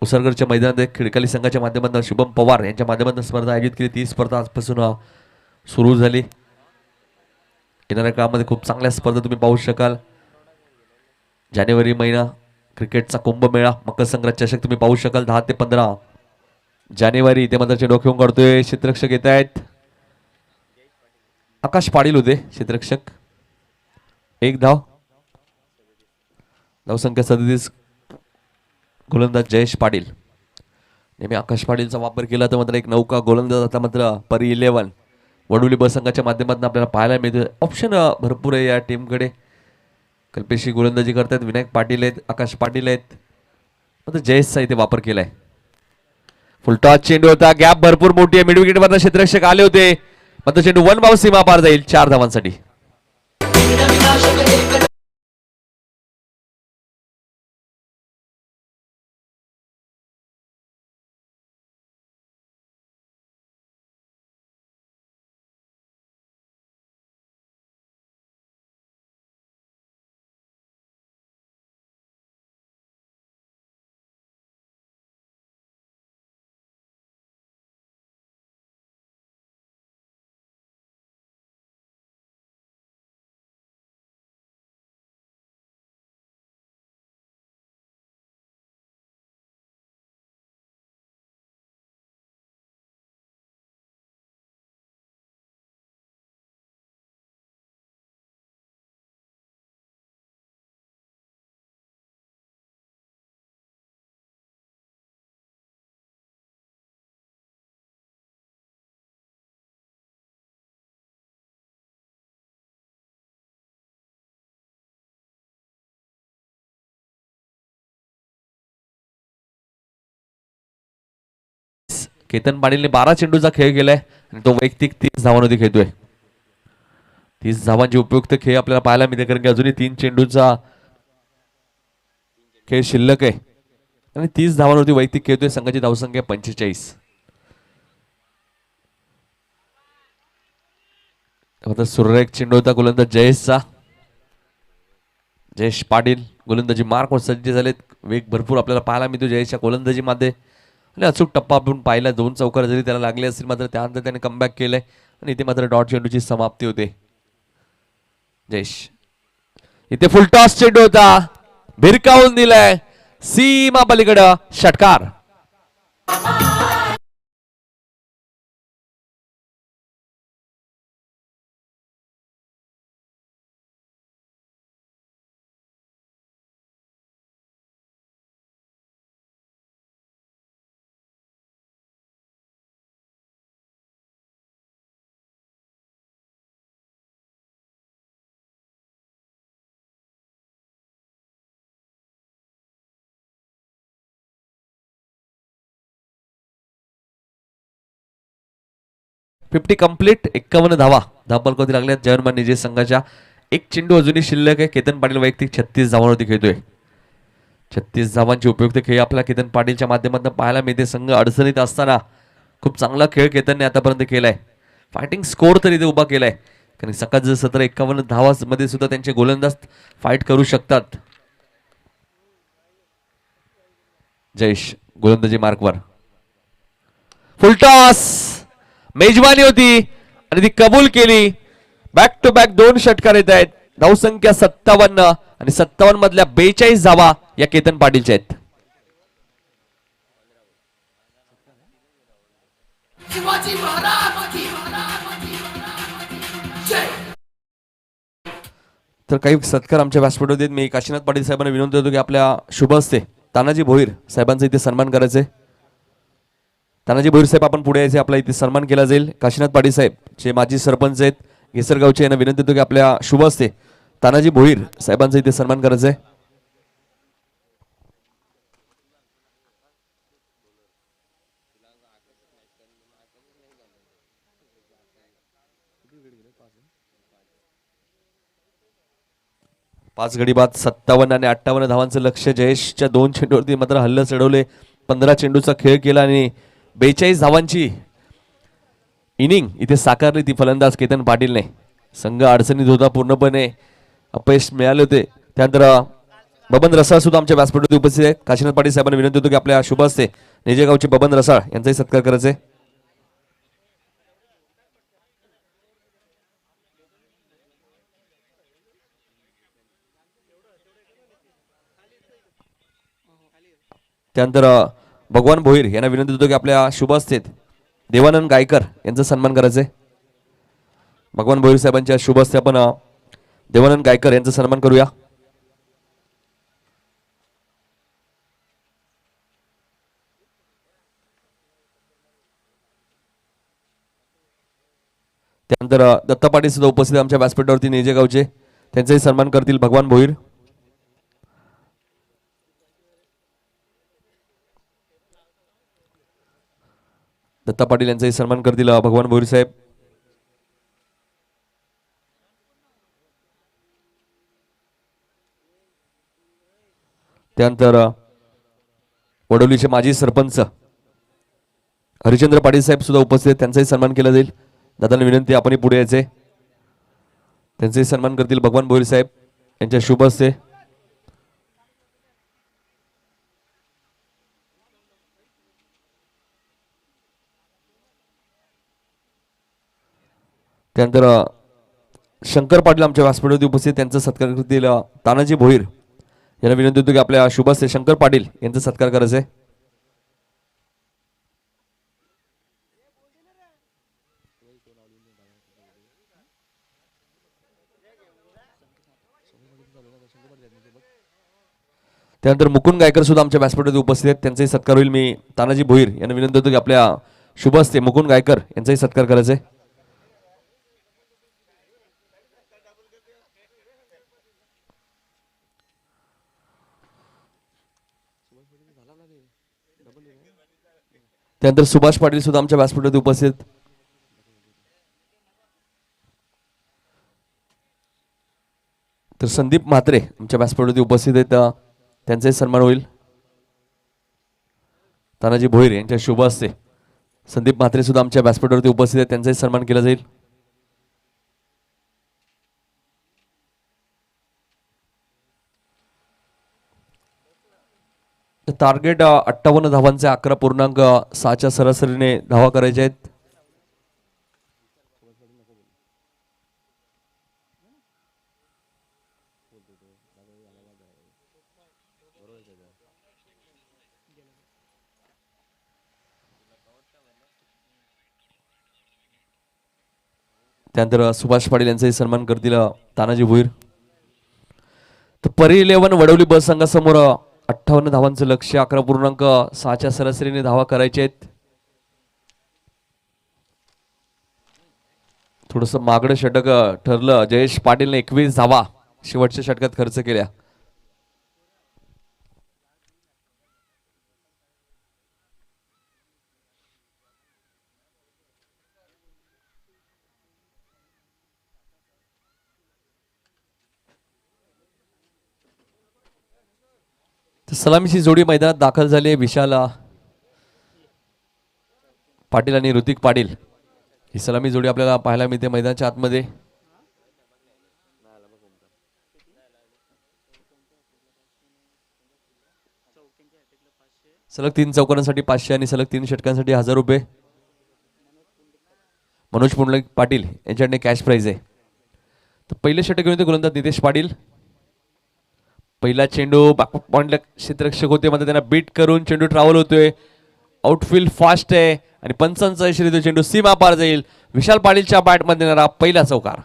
उसरगडच्या मैदानात खिडकाली संघाच्या माध्यमातून शुभम पवार यांच्या माध्यमातून स्पर्धा आयोजित केली. ती स्पर्धा आजपासून सुरू झाली. येणाऱ्या काळामध्ये खूप चांगल्या स्पर्धा तुम्ही पाहू शकाल. जानेवारी महिना क्रिकेटचा कुंभमेळा मकर संक्रांत चषक तुम्ही पाहू शकाल 10 ते 15 जानेवारी. ते मात्र डोक्यावरून काढतोय क्षेत्ररक्षक येत आहेत. आकाश पाटील होते क्षेत्ररक्षक. एक धाव. धावसंख्या 37. गोलंदाज जयेश पाटील. नेहमी आकाश पाटीलचा वापर केला तर मात्र एक नौका गोलंदाज आता मात्र परी 11 वडोली ब संघाच्या माध्यमातून आपल्याला पाहायला मिळतं. ऑप्शन भरपूर आहे या टीमकडे. कल्पेशी गोलंदाजी करतात. विनायक पाटील आहेत. आकाश पाटील आहेत. मात्र जयेशचा इथे वापर केलाय. फुलटॉस चेंडू होता. गॅप भरपूर मोठी आहे. मिड विकेट वर क्षेत्ररक्षक आले होते मात्र चेंडू 1 बाउंस सीमा पार जाईल 4 धावांसाठी. केतन पाटीलने 12 चेंडूचा खेळ केलाय आणि तो वैयक्तिक 30 धावांमध्ये खेळतोय. 30 धावांची उपयुक्त खेळ आपल्याला पाहायला मिळते कारण की अजूनही 3 चेंडूचा खेळ शिल्लक आहे आणि 30 धावांवरती वैयक्तिक खेळतोय. संघाची धावसंख्या 45. आता सुरेख चेंडू होता गोलंदाज जयेशचा. जयेश पाटील गोलंदाजी मार्कवर सज्ज झालेत. वेग भरपूर आपल्याला पाहायला मिळतो जयेशच्या गोलंदाजीमध्ये आणि अचूक टप्पा आपण पाहिला. 2 चौकार जरी त्याला लागले असतील मात्र त्यानंतर त्याने कमबॅक केलंय आणि इथे मात्र डॉट चेंडूची समाप्ती होते. जयेश इथे फुलटॉस चेंडू होता. भिरकावून दिलाय सीमा पलीकडं षटकार. Fifty complete. 51 धावा धावपलकावरती लागल्यात जर्मन निजे संघाच्या. एक चेंडू अजूनही शिल्लक आहे. केतन पाटील वैयक्तिक 36 धावांवरती खेळतोय. 36 धावांची उपयुक्त खेळ आपल्या केतन पाटीलच्या माध्यमातून पाहायला मिळते. संघ अडचणीत असताना खूप चांगला खेळ केतनने आतापर्यंत केलाय. फायटिंग स्कोर तर इथे उभा केलाय कारण सकाळचं सत्र 51 धावांमध्ये सुद्धा त्यांचे गोलंदाज फाईट करू शकतात. जयेश गोलंदाजी मार्कवर. फुलटॉस मेजबानी होती आणि ती कबूल केली. बॅक टू बॅक 2 षटकार येत आहेत. धावसंख्या 57 आणि 57 मधल्या 42 धावा या केतन पाटीलच्या आहेत. तर काही सत्कार आमच्या व्यासपीठावर मी काशीनाथ पाटील साहेबांना विनंती करतो की आपल्या शुभ हस्ते तानाजी भोईर साहेबांचा इथे सन्मान करायचे. तानाजी भोईर साहेब आपण पुढे यायचे. आपला इथे सन्मान केला जाईल. काशीनाथ पाटील साहेब जे माजी सरपंच आहेत घेसरगावचे यांना विनंती करतो की आपल्या शुभ हस्ते तानाजी भोईर साहेबांचा इथे सन्मान करायचा आहे. पाच गडी बाद 57 आणि 58 धावांचं लक्ष. जयेशच्या 2 चेंडूवरती मात्र हल्ल चढवले. 15 चेंडूचा खेळ केला आणि 42 धावांची इनिंग इथे साकारली ती फलंदाज केतन पाटीलने. संघ अडचणीत होता पूर्णपणे. अपयश मिळाले होते. त्यानंतर बबन रसाळ सुद्धा आमच्या व्यासपीठावरती उपस्थित आहेत. काशीनाथ पाटील साहेबांना विनंती होतो की आपल्या शुभ हस्ते नेजेगावचे बबन रसाळ यांचाही सत्कार करायचे. त्यानंतर भगवान भोईर यांना विनंती होतो की आपल्या शुभ हस्ते देवानंद गायकर यांचा सन्मान करायचे. भगवान भोईर साहेबांच्या शुभ हस्ते आपण देवानंद गायकर यांचा सन्मान करूया. त्यानंतर दत्ता पाटील सुद्धा उपस्थित आमच्या व्यासपीठावरती नेजेगावचे त्यांचाही सन्मान करतील भगवान भोईर. दत्ता पाटील यांचाही सन्मान करतील भगवान भोईर साहेब. त्यानंतर वडोलीचे माजी सरपंच हरिचंद्र पाटील साहेब सुद्धा उपस्थित आहेत. त्यांचाही सन्मान केला जाईल. दादांना विनंती आपणही पुढे यायचे. त्यांचाही सन्मान करतील भगवान भोईर साहेब यांच्या शुभ हस्ते. त्यानंतर शंकर पाटील आमच्या व्यासपीठावरती उपस्थित त्यांचा सत्कार करतील तानाजी भोईर यांना विनंती होतो की आपल्या शुभ हस्ते शंकर पाटील यांचा सत्कार करायचा आहे. त्यानंतर मुकुंद गायकर सुद्धा आमच्या व्यासपीठावरती उपस्थित आहेत. त्यांचाही सत्कार होईल. मी तानाजी भोईर यांना विनंती होतो की आपल्या शुभ हस्ते मुकुंद गायकर यांचाही सत्कार करायचा आहे. त्यानंतर सुभाष पाटील सुद्धा आमच्या व्यासपीठावरती उपस्थित. तर संदीप म्हात्रे आमच्या व्यासपीठावरती उपस्थित आहेत. त्यांचाही सन्मान होईल. तानाजी भोईर यांच्या शुभ हस्ते संदीप म्हात्रे सुद्धा आमच्या व्यासपीठावरती उपस्थित आहेत. त्यांचाही सन्मान केला जाईल. टार्गेट 58 धावांचे 11.6च्या सरासरीने धावा करायच्या आहेत. त्यानंतर सुभाष पाटील यांचाही सन्मान करतील तानाजी भोईर. तर परी 11 वडवली बस संघासमोर 58 धावांचं लक्ष्य 11.6च्या सरासरीने धावा करायचे आहेत. थोडस मागडं षटक ठरलं. जयेश पाटीलने 21 धावा शेवटच्या षटकात खर्च केल्या. सलामीची जोडी मैदानात दाखल झाली. विशाल पाटील आणि ऋतिक पाटील ही सलामी जोडी आपल्याला पाहायला मिळते मैदानाच्या आतमध्ये. सलग 3 चौकारांसाठी 500 आणि सलग 3 षटकांसाठी 1000 रुपये. मनोज पुंडलिक पाटील यांच्याकडे कॅश प्राइज आहे. तर पहिले षटक घेऊन गोलंदाज नितेश पाटील. पहिला चेंडू पॉइंटला क्षेत्ररक्षक होते मध्ये त्यांना बीट करून चेंडू ट्रॅव्हल होतोय. आउटफील्ड फास्ट आहे आणि पंचांचा इशारा देतो. चेंडू सीमा पार जाईल. विशाल पाटीलच्या बॅटमध्ये येणारा पहिला चौकार.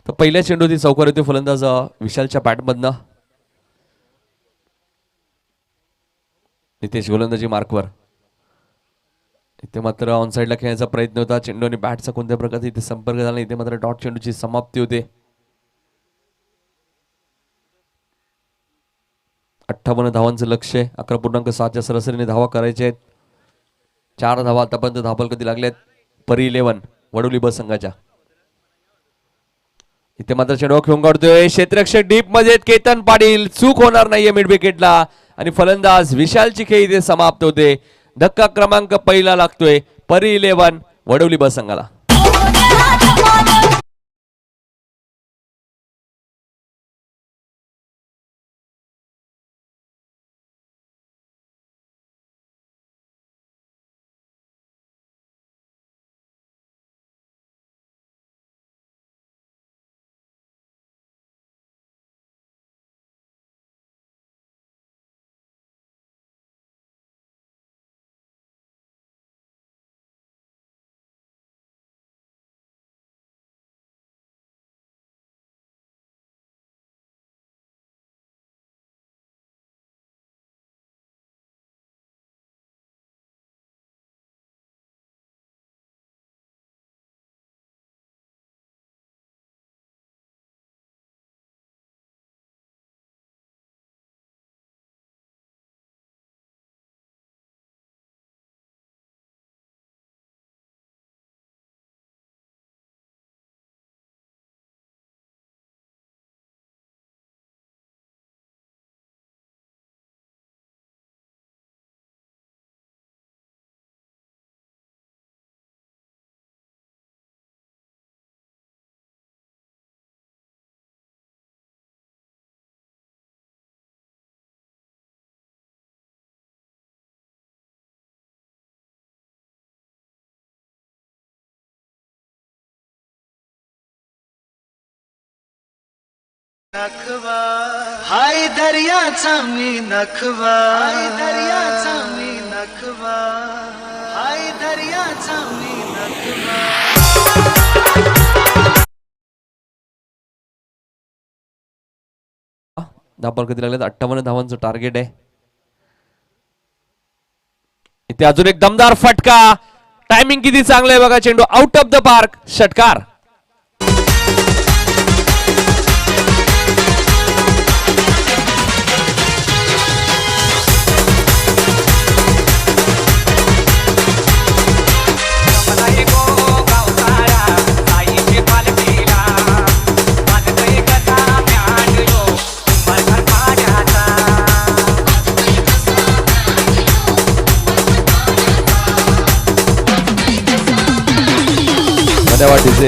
तर पहिल्या चेंडूची चौकार येते फलंदाज विशालच्या बॅटमधनं. नितेश गोलंदाजी मार्कवर. इथे मात्र ऑन साइडला खेळण्याचा प्रयत्न होता. चेंडू आणि बॅटचा कोणत्या प्रकारचा इथे संपर्क झाला. इथे मात्र डॉट चेंडूची समाप्ती होते. 58 धावांचं लक्ष आहे. 11.6च्या सरासरीने धावा करायचे आहेत. 4 धावा आतापर्यंत धाबल कधी लागल्यात परी 11 वडोली बस संघाच्या. इथे मात्र चेंडू खेळून काढतोय क्षेत्ररक्षक डीप मध्ये केतन पाटील, चूक होणार नाहीये मिड विकेटला आणि फलंदाज विशालची खेळी इथे समाप्त होते. धक्का क्रमांक पहिला लागतोय परी 11 वडवली ब संघाला. नखवा हाय दर्याचा मी नखवा, हाय दर्याचा मी नखवा, हाय दर्याचा मी नखवा. धावपळ कधी लागल्यात 58 धावांचं टार्गेट आहे. इथे अजून एक दमदार फटका, टायमिंग किती चांगलं आहे बघा, चेंडू आउट ऑफ द पार्क, षटकार. वाटीचे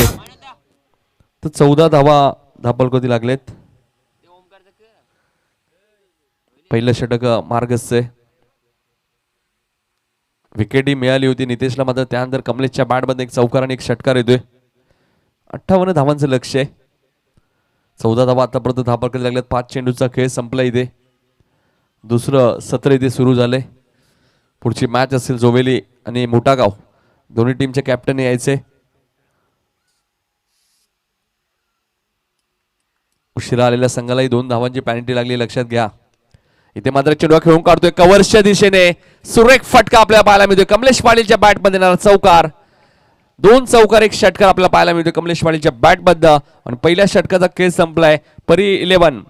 तर 14 धावा धापलकोती लागलेत. पहिलं षटक मार्गसचे, विकेटी मिळाली होती नितेशला, मात्र त्यानंतर कमलेशच्या बॅटमध्ये एक चौकार आणि एक षटकार येतोय. 58 धावांचं लक्ष आहे. 14 धावा आतापर्यंत धापलकोती लागल्यात. 5 चेंडूचा खेळ संपला. इथे दुसरं सत्र इथे सुरू झालंय. पुढची मॅच असेल जोवेली आणि मोठागाव, दोन्ही टीमचे कॅप्टन यायचे. उशिरा आलेल्या संघालाही 2 धावांची पॅनल्टी लागली, लक्षात घ्या. इथे मात्र चेंडू खेळून काढतोय कव्हर्सच्या दिशेने, सुरेख फटका आपल्याला पाहायला मिळतोय. कमलेश पाटीलच्या बॅटमध्ये येणारा चौकार, 2 चौकार 1 षटकार आपल्याला पाहायला मिळतोय कमलेश पाटीलच्या बॅटमध्ये. आणि पहिल्या षटकाचा खेळ संपलाय. परी 11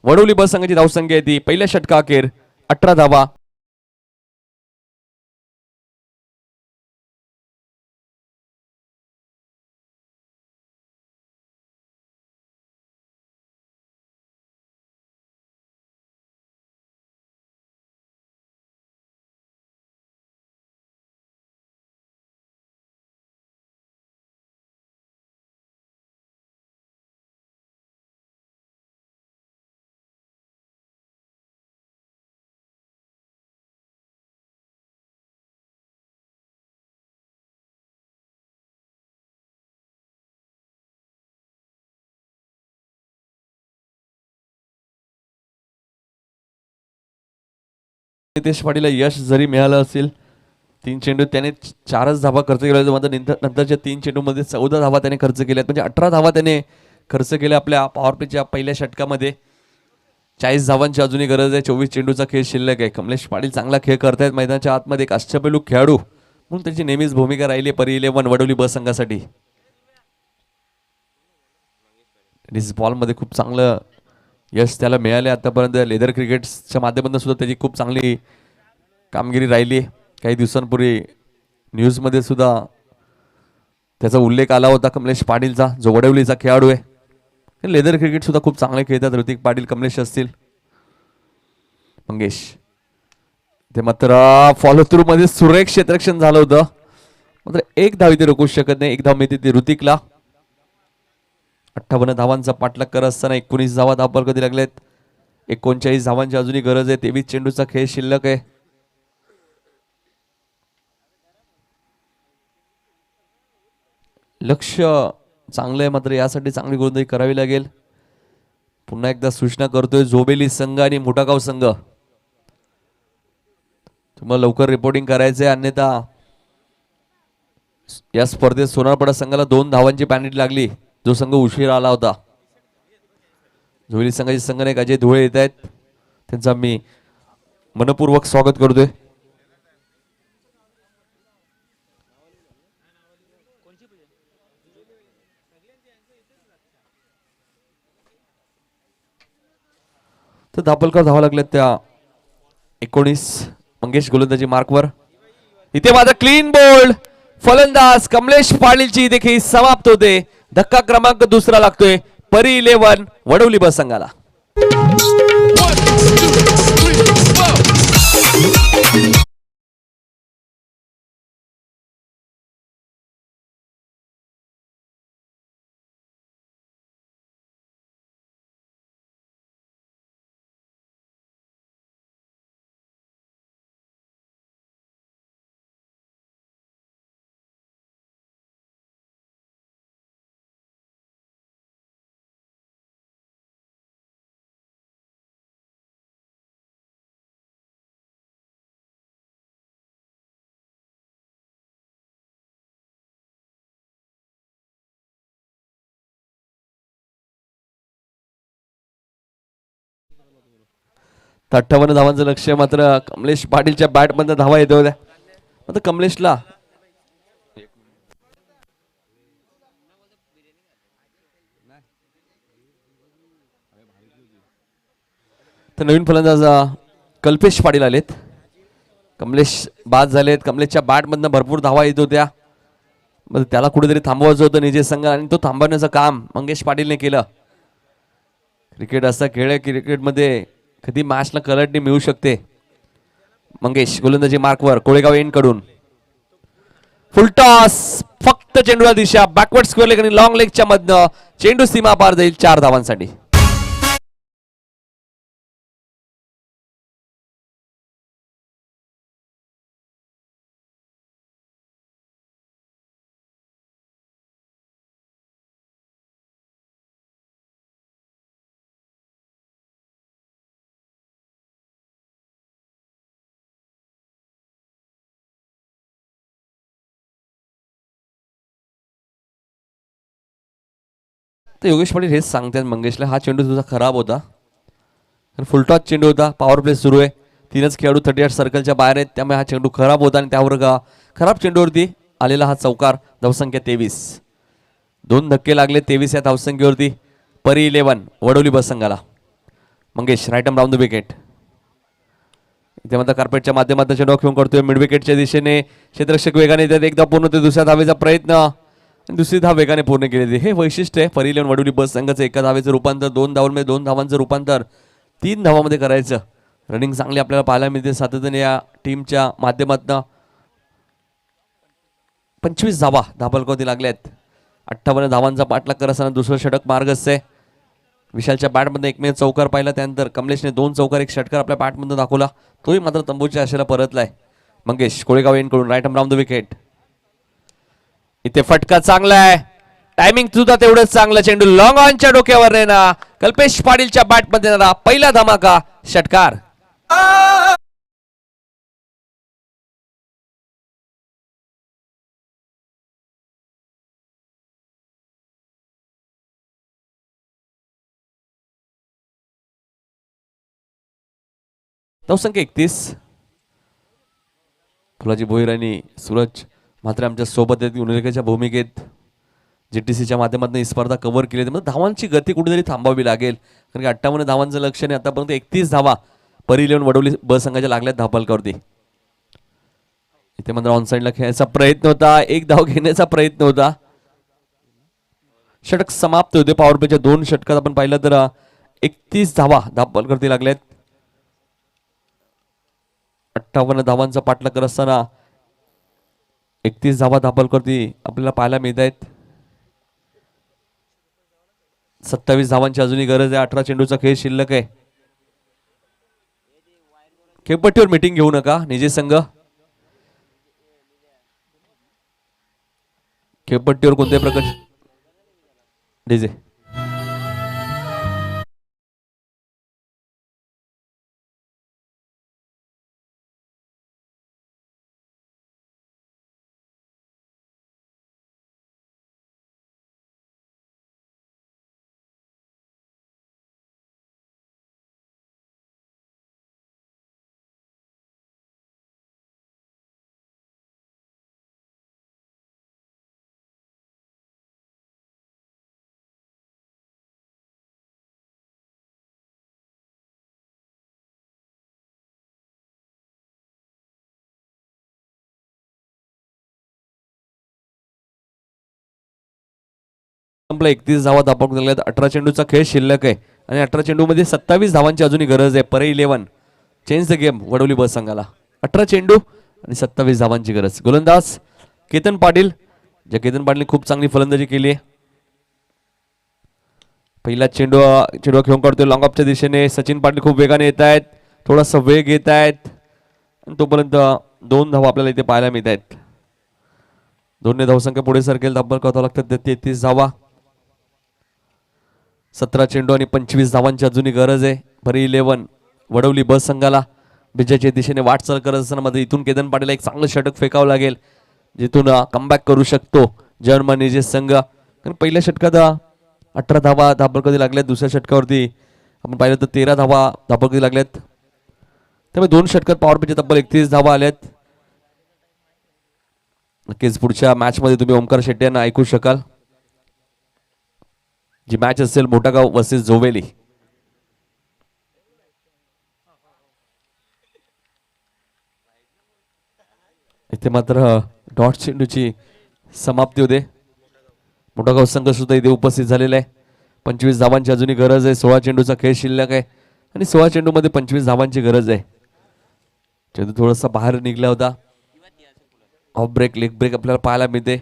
वडवली ब संघाची धावसंख्या आहे ती पहिल्या षटका अखेर 18 धावा. नितेश पाटीलला यश जरी मिळालं असेल, 3 चेंडू त्याने 4च धावा खर्च केल्या, मात्र नंतरच्या 3 चेंडूमध्ये 14 धावा त्याने खर्च केल्यात, म्हणजे 18 धावा त्याने खर्च केल्या आपल्या पॉवर प्लेच्या पहिल्या षटकामध्ये. 40 धावांची अजूनही गरज आहे. 24 चेंडूचा खेळ शिल्लक आहे. कमलेश पाटील चांगला खेळ करतायत मैदानाच्या आतमध्ये, एक अष्टपैलू खेळाडू म्हणून त्याची नेहमीच भूमिका राहिली परी 11 वडवली ब संघासाठी. बॉलमध्ये खूप चांगलं यश त्याला मिळाले आतापर्यंत. लेदर क्रिकेट्सच्या माध्यमातून सुद्धा त्याची खूप चांगली कामगिरी राहिली. काही दिवसांपूर्वी न्यूजमध्ये सुद्धा त्याचा उल्लेख आला होता कमलेश पाटीलचा, जो वडवलीचा खेळाडू आहे. लेदर क्रिकेट सुद्धा खूप चांगले खेळतात ऋतिक पाटील, कमलेश असतील, मंगेश. ते मात्र फॉलो थ्रू मध्ये सुरेख क्षेत्ररक्षण झालं होतं, मात्र एक धाव इथे रोखू शकत नाही. एक धाव मिळते ती ऋतिकला. 58 धावांचा पाठलाग करत असताना 19 धावा धावपल कधी लागलेत. 39 धावांची अजूनही गरज आहे. 23 चेंडूचा खेळ शिल्लक आहे. लक्ष चांगलं आहे, मात्र यासाठी चांगली गोलंदाजी करावी लागेल. पुन्हा एकदा सूचना करतोय झोबेली संघ आणि मोठागाव संघ, तुम्हाला लवकर रिपोर्टिंग करायचंय, अन्यथा या स्पर्धेत सोनारपाडा संघाला 2 धावांची पॅनल्टी लागली, जो संघ उशीर आला होता. झोबेली संघाचे संघनायक अजय धुळे येत आहेत, त्यांचा मी मनपूर्वक स्वागत करतोय. तर धापलकर धावा लागल्यात त्या 19. मंगेश गोलंदाजी मार्कवर. इथे माझा क्लीन बोल्ड फलंदाज कमलेश पाटीलची देखील समाप्त होते. धक्का क्रमांक दुसरा लागतोय परी 11 वडवली बस संघाला. तर 58 धावांचं लक्ष, मात्र कमलेश पाटीलच्या बॅट मधनं धावा येत होत्या. मात्र कमलेशला तर नवीन फलंदाज कल्पेश पाटील आलेत. कमलेश बाद झालेत. कमलेशच्या बॅट मधनं भरपूर धावा येत होत्या, मग त्याला कुठेतरी थांबवायचं होतं निजे संघ, आणि तो थांबवण्याचं काम मंगेश पाटीलने केलं. क्रिकेट असा खेळ आहे, क्रिकेटमध्ये कधी मॅचला कलटणी मिळू शकते. मंगेश गोलंदाजी मार्कवर, कोळेगाव एंड कडून फुलटॉस, फक्त चेंडूला दिशा, बॅकवर्ड स्क्वेअर लेग आणि लॉंग लेगच्या मधनं चेंडू सीमा पार जाईल 4 धावांसाठी. तर योगेश पाटील हेच सांगतात मंगेशला, हा चेंडू तुझा खराब होता, फुलटॉस चेंडू होता, पॉवर प्ले सुरू आहे, 3च खेळाडू 38 सर्कलच्या बाहेर आहेत, त्यामुळे हा चेंडू खराब होता आणि त्यावर खराब चेंडूवरती आलेला हा चौकार. धावसंख्या 23. 2 धक्के लागले 23 या धावसंख्येवरती. परी 11 वडवली बस संघाला. Mangesh right arm round the wicket. इथे मात्र कार्पेटच्या माध्यमातून चेंडू घेऊन करतोय मिड विकेटच्या दिशेने. क्षेत्ररक्षक वेगाने येतात, एकदा पूर्ण होते, दुसऱ्या धावेचा प्रयत्न, दुसरी धाव वेगाने पूर्ण केली. हे वैशिष्ट्य आहे परी 11 वडवली बस संघाचं. एका धावेचं रूपांतर 2 धावांमध्ये, 2 धावांचं रूपांतर 3 धावांमध्ये करायचं. रनिंग चांगली आपल्याला पाहायला मिळते सातत्याने या टीमच्या माध्यमातून. 25 धावा धापलकोती लागल्यात. 58 धावांचा पाठलाग करत असताना दुसरं षटक मार्गस्थ आहे. विशालच्या बॅटमध्ये एकमेव चौकार पाहिला, त्यानंतर कमलेशने 2 चौकार 1 षटकार आपल्या बॅटमधून दाखवला, तोही मात्र तंबूच्या आशेला परतलाय. मंगेश कोळेगाव एंडकडून right arm round the wicket. इथे फटका चांगला आहे, टायमिंग सुद्धा तेवढंच चांगलं. चेंडू लॉंग ऑनच्या डोक्यावर ना कल्पेश पाटीलच्या बॅटमध्ये येणारा पहिला धमाका षटकार. धावसंख्या 31. फुलाजी भोईर आणि सूरज मात्र आमच्या सोबत आहेत युनिकेच्या भूमिकेत. जीटीसीच्या माध्यमातून ही स्पर्धा कव्हर केली, म्हणजे धावांची गती कुठेतरी थांबावी लागेल, कारण की 58 धावांचं लक्ष नाही. आतापर्यंत 31 धावा परी 11 वडवली ब संघाच्या लागल्यात धापलकरती. इथे मात्र ऑन साईडला खेळायचा प्रयत्न होता, 1 धाव घेण्याचा प्रयत्न होता. षटक समाप्त होते. पॉवर प्लेच्या 2 षटकात आपण पाहिलं तर 31 धावा धापलकरती लागल्यात. 58 धावांचा पाठलाग करत असताना 31 धावा धापलकरती आपल्याला पाहायला मिळत आहेत. 27 धावांची अजूनही गरज आहे. 18 चेंडूचा खेळ शिल्लक आहे. खेळपट्टीवर मीटिंग घेऊ नका निजी संघ. खेळपट्टीवर कोणत्याही प्रकारचे डीजे संपला. 31 धावा धापक लागल्यात. 18 चेंडूचा खेळ शिल्लक आहे आणि 18 चेंडू मध्ये 27 धावांची अजूनही गरज आहे. परई 11 चेंज द गेम वडवली बस संघाला. 18 चेंडू आणि 27 धावांची गरज. गोलंदाज केतन पाटील. ज्या केतन पाटील खूप चांगली फलंदाजी केली आहे. पहिला चेंडू खेळून काढतोय लॉंग ऑफच्या दिशेने. सचिन पाटील खूप वेगाने येत आहेत. थोडासा वेग घेत आहेत आणि तोपर्यंत 2 धावा आपल्याला इथे पाहायला मिळत आहेत. 2 धावसंख्या पुढे सरकेल. धाबल करावं लागतात. 33 धावा. 17 चेंडू आणि 25 धावांची अजूनही गरज आहे. परई 11 वडवली बस संघाला विजयाच्या दिशेने वाटचाल करत असताना मध्ये इथून केतन पाटीलला एक चांगलं षटक फेकावं लागेल जिथून कमबॅक करू शकतो जर्मन निजी संघ. कारण पहिल्या षटकात 18 धावा धापलकरती लागल्यात. दुसऱ्या षटकावरती आपण पाहिलं तर 13 धावा धापलकरती लागल्यात. त्यामुळे 2 षटकात पॉवर प्लेच्या तब्बल 31 धावा आल्यात. नक्कीच पुढच्या मॅच मध्ये तुम्ही ओमकार शेट्टी यांना ऐकू शकाल. जी मॅच असेल मोठागाव वर्सेस जोवेली. इथे मात्र डॉट चेंडूची समाप्ती होते. मोठागाव संघ सुद्धा इथे उपस्थित झालेला आहे. 25 धावांची अजूनही गरज आहे. 16 चेंडूचा खेळ शिल्लक आहे आणि 16 चेंडू मध्ये 25 धावांची गरज आहे. चेंडू थोडासा बाहेर निघला होता. ऑफ ब्रेक लेग ब्रेक आपल्याला पाहायला मिळते.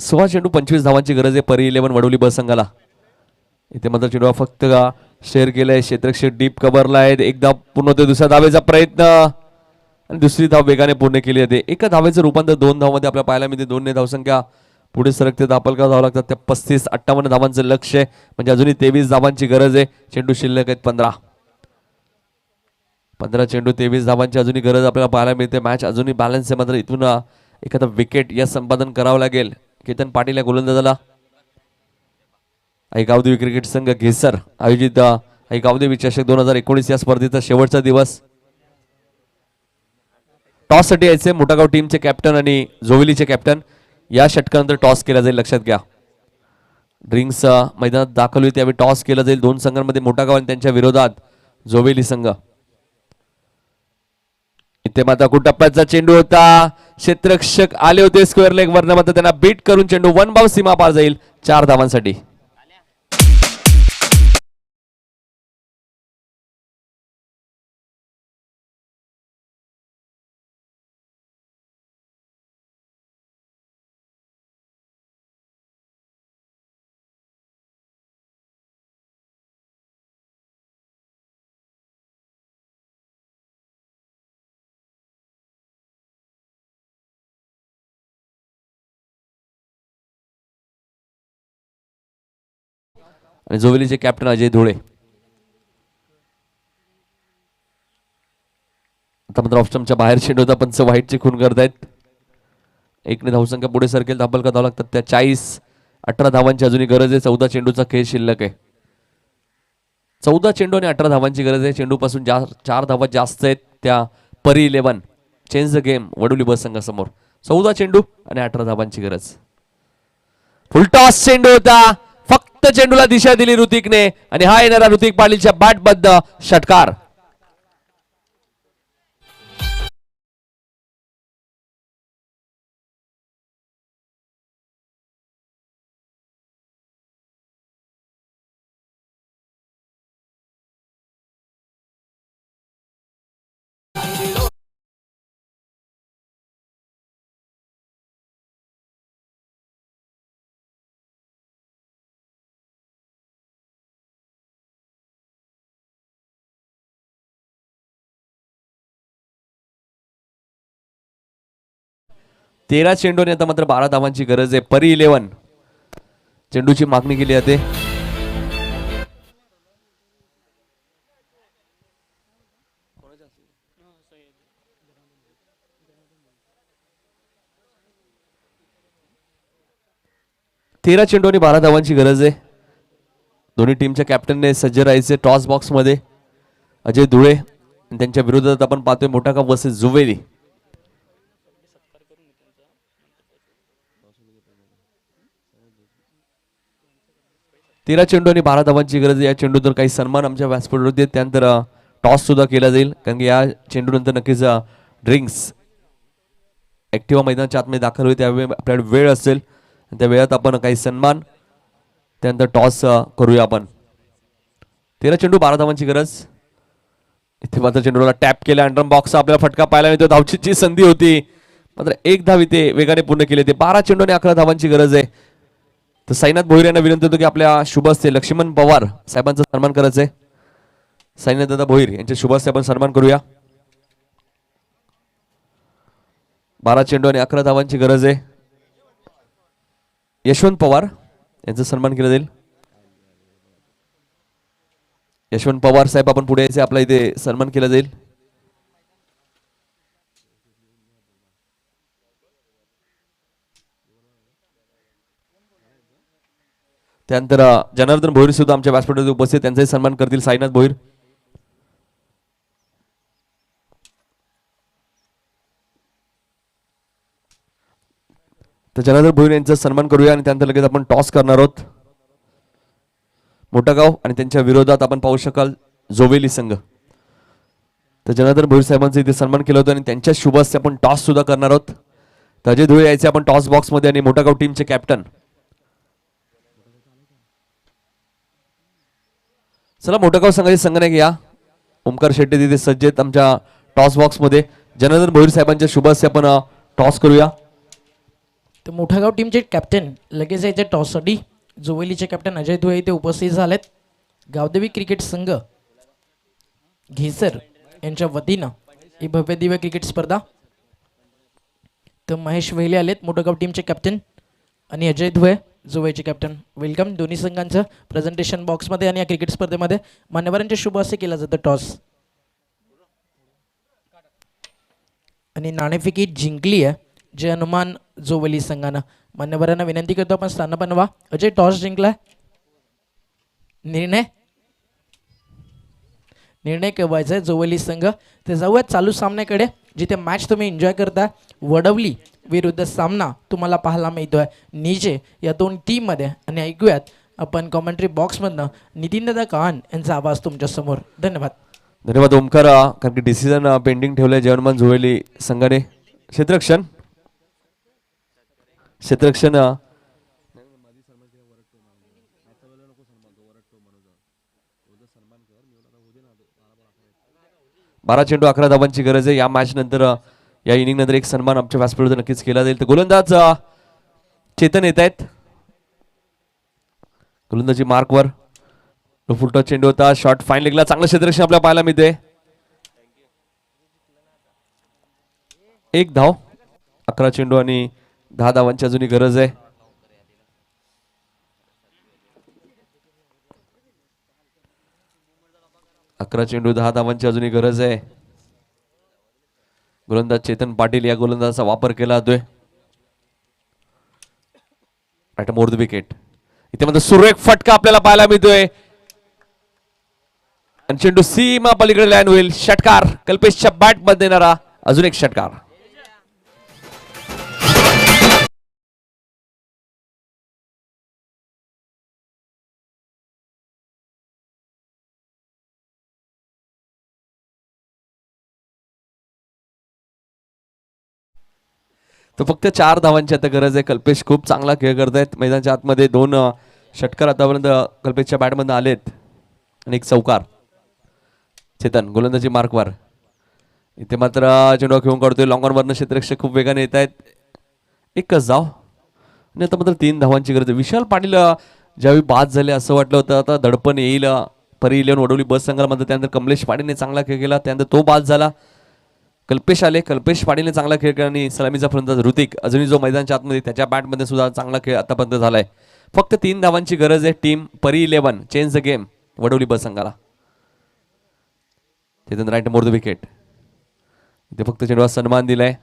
सोळा चेंडू 25 धावांची गरज आहे परई 11 वडवली बस संघाला. इथे मात्र चेंडू फक्त शेअर केलाय. क्षेत्रक्षेत्र डीप कव्हरला आहे. एक धाव पूर्ण होते. दुसऱ्या धावेचा प्रयत्न आणि दुसरी धाव वेगाने पूर्ण केली जाते. एका धावेचं रूपांतर 2 धावांमध्ये आपल्याला पाहायला मिळते. 2 धावसंख्या पुढे सरकते. दापलका धावा लागतात. त्या 35-58 धावांचं लक्ष आहे. म्हणजे अजूनही 23 धावांची गरज आहे. चेंडू शिल्लक आहेत 15 चेंडू 23 धावांची अजूनही गरज आपल्याला पाहायला मिळते. मॅच अजूनही बॅलन्स आहे. मात्र इथून एखादा विकेट या संपादन करावं लागेल केतन पाटील या गोलंदाजाला. आई गावदेवी क्रिकेट संघ घेसर आयोजित आई गावदेवी चषक 2019 या स्पर्धेचा शेवटचा दिवस. टॉस साठी यायचे. मोठागाव टीमचे कॅप्टन आणि जोवेलीचे कॅप्टन. या षटकानंतर टॉस केला जाईल लक्षात घ्या. ड्रिंक्स मैदानात दाखल होईल त्यावेळी टॉस केला जाईल. 2 संघांमध्ये मोठागाव आणि त्यांच्या विरोधात जोवेली संघ. इथे मात्र कुटप्प्याचा चेंडू होता. क्षेत्ररक्षक आले होते स्क्वेअर लेग वरनं. मात्र त्यांना बीट करून चेंडू 1 बाउंस सीमा पार जाईल 4 धावांसाठी. आणि जोवेलीचे कॅप्टन अजय धुळे. आता मात्र ऑप्शनच्या बाहेर चेंडू होता. पंच व्हाईटची खून करतायत. 1 धावसंख्या पुढे सरकेल. धाबल का धाव लागतात त्या 40-18 धावांची अजूनही गरज आहे. 14 चेंडूचा खेळ शिल्लक आहे. 14 चेंडू आणि 18 धावांची गरज आहे. चेंडू पासून 4 धावा जास्त आहेत त्या परी 11 चेंज द गेम वडोली बस संघासमोर. 14 चेंडू आणि 18 धावांची गरज. फुल टॉस चेंडू होता. फक्त चेंडूला दिशा दिली ऋतिकने आणि हा येणारा ऋतिक पाटीलच्या बॅटबद्ध षटकार. 13 चेंडूने आता मात्र 12 धावांची गरज आहे. परी 11 चेंडूची मागणी केली जाते. तेरा चेंडू आणि 12 धावांची गरज आहे. दोन्ही टीमच्या कॅप्टनने सज्ज राहायचे टॉस बॉक्स मध्ये. अजय धुळे आणि त्यांच्या विरोधात आपण पाहतोय मोठागाव वर्सेस जुवेली. तेरा चेंडू आणि 12 धावांची गरज आहे. या चेंडूवर काही सन्मान आमच्या व्यासपीठावर होते. त्यानंतर टॉस सुद्धा केला जाईल कारण की या चेंडू नंतर नक्कीच ड्रिंक्स ऍक्टिव्हा मैदानाच्या आतमध्ये दाखल होईल. त्यावेळी आपल्याकडे वेळ असेल त्या वेळात आपण काही सन्मान त्यानंतर टॉस करूया आपण. 13 चेंडू 12 धावांची गरज. इथे मात्र चेंडूला टॅप केला. अंडर बॉक्स आपल्याला फटका पाहायला मिळतो. धावचीची संधी होती मात्र एक धाव इथे वेगाने पूर्ण केले. ते 12 चेंडू आणि 11 धावांची गरज आहे. तर साईनाथ भोईर यांना विनंती होतो की आपल्या शुभ हस्ते लक्ष्मण पवार साहेबांचा सन्मान करायचा आहे. साईनाथ दादा भोईर यांच्या शुभ हस्ते आपण सन्मान करूया. 12 चेंडू आणि 11 धावांची गरज आहे. यशवंत पवार यांचा सन्मान केला जाईल. यशवंत पवार साहेब आपण पुढे यायचे. आपला इथे सन्मान केला जाईल. त्यानंतर जनार्दन भोईर सुद्धा आमच्या व्यासपीठावर उपस्थित त्यांचाही सन्मान करतील साईनाथ भोईर. तर जनार्दन भोईर यांचा सन्मान करूया आणि त्यानंतर लगेच आपण टॉस करणार आहोत. मोठागाव आणि त्यांच्या विरोधात आपण पाहू शकाल जोवेली संघ. तर जनार्दन भोईर साहेबांचा इथे सन्मान केला होता आणि त्यांच्या शुभ हस्ते आपण टॉस सुद्धा करणार आहोत. तर अजय धुळे यायचे आपण टॉस बॉक्स मध्ये आणि मोठागाव टीमचे कॅप्टन. चला मोठागाव संघाचे संघनायक या ओमकार शेट्टी तिथे सज्ज आहेत आमच्या टॉस बॉक्स मध्ये. जनार्दन भोईर साहेबांच्या शुभ हस्ते आपण टॉस करूया. तर मोठागाव टीमचे कॅप्टन लगेच यायचे टॉससाठी. जोवेलीचे कॅप्टन अजय धुळे इथे उपस्थित झालेत. गावदेवी क्रिकेट संघ घेसर यांच्या वतीनं ही भव्य दिव्य क्रिकेट स्पर्धा. तर महेश वेले आलेत मोठागाव टीमचे कॅप्टन आणि अजय धुळे जोवेचे कॅप्टन. वेलकम दोन्ही संघांचं प्रेझेंटेशन बॉक्समध्ये आणि या क्रिकेट स्पर्धेमध्ये मान्यवरांच्या शुभ हस्ते केला जातं टॉस. आणि नाणेफेकी जिंकली आहे जय हनुमान जोवेली संघानं. मान्यवरांना विनंती करतो आपण स्थान बनवा. अजय टॉस जिंकलाय. निर्णय केव्हायचा आहे जोवेली संघ. ते जाऊयात चालू सामन्याकडे जिथे मॅच तुम्ही एन्जॉय करता. वडवली विरुद्ध सामना तुम्हाला पाहायला मिळतोय नीचे या दोन टीम मध्ये. आणि ऐकूयात आपण कॉमेंट्री बॉक्समधनं नितीनदादा कान यांचा आवाज तुमच्या समोर. धन्यवाद. धन्यवाद ओमकार. कारण की डिसिजन पेंडिंग ठेवलंय जय हनुमान जोवेली संघाने. क्षेत्ररक्षण क्षेत्ररक्षण 12 चेंडू 11 धावांची गरज आहे. या मॅच नंतर या इनिंग नंतर एक सन्मान आमच्या व्यासपीठावर नक्कीच केला जाईल. तर गोलंदाज चेतन येत आहेत. गोलंदाजी मार्कवर फुलटॉस चेंडू होता. शॉट फाईन लेगला चांगलं क्षेत्ररक्षण आपल्याला पाहायला मिळते. एक धाव. 11 चेंडू आणि 10 धावांची अजूनही गरज आहे. अकरा चेंडू 10 धावांची अजूनही गरज आहे. गोलंदाज चेतन पाटील या गोलंदाजाचा वापर केला जातोय. At more the wicket. इथे मात्र सुरेख फटका आपल्याला पाहायला मिळतोय आणि चेंडू सीमा पलीकडे लँड होईल. षटकार कल्पेशच्या बॅट मध्ये देणारा अजून एक षटकार. तर फक्त 4 धावांची आता गरज आहे. कल्पेश खूप चांगला खेळ करतायत. मैदानाच्या आतमध्ये 2 षटकार आतापर्यंत कल्पेशच्या बॅटमधून आलेत आणि एक चौकार. चेतन गोलंदाजी मार्कवर. इथे मात्र चेंडू खेळून काढतोय. लॉंग ऑन वरनं क्षेत्ररक्षक खूप वेगाने येत आहेत. एकच धाव आणि आता मात्र 3 धावांची गरज आहे. विशाल पाटील ज्यावेळी बाद झाले असं वाटलं होतं आता दडपण येईल. परी 11 वडवली बस संघाला मात्र त्यानंतर कमलेश पाटीलने चांगला खेळ केला. त्यानंतर तो बाद झाला. कल्पेश आले. कल्पेश पाटीलने चांगला खेळ केला आणि सलामीचा फलंदाज ऋतिक अजूनही जो मैदानाच्या आतमध्ये त्याच्या बॅटमध्ये सुद्धा चांगला खेळ आतापर्यंत झालाय. फक्त 3 धावांची गरज आहे. टीम परी 11 चेंज द गेम वडवली ब संघाला. Chetan right more the wicket. इथे फक्त चेंडूला सन्मान दिलाय.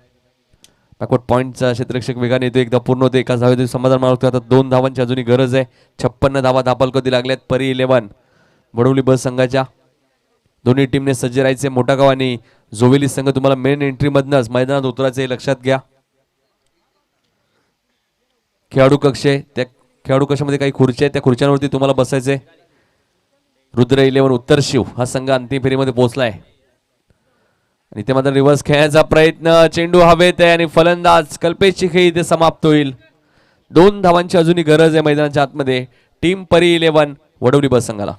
बॅकवर्ड पॉईंटचा क्षेत्ररक्षक वेगाने येतो. एकदा पूर्ण होते. एका धावेत समाधान मानतो. आता 2 धावांची अजूनही गरज आहे. 56 धावा धापलकती लागल्यात परी 11 वडवली ब संघाच्या. दोन्ही टीमने सज्ज राहायचे. मोठा गाव आणि जोवेली संघ तुम्हाला मेन एंट्री मधनच मैदानात उतरायचे हे लक्षात घ्या. खेळाडू कक्ष आहे. त्या खेळाडू कक्षामध्ये काही खुर्च्या आहेत. त्या खुर्च्यांवरती तुम्हाला बसायचे. रुद्र 11 उत्तर शिव हा संघ अंतिम फेरीमध्ये पोहोचलाय. आणि ते मात्र रिव्हर्स खेळण्याचा प्रयत्न. चेंडू हवेत आहे आणि फलंदाज कल्पेशची खेळी इथे समाप्त होईल. 2 धावांची अजूनही गरज आहे मैदानाच्या आतमध्ये. टीम परी 11 वडवली ब संघाला.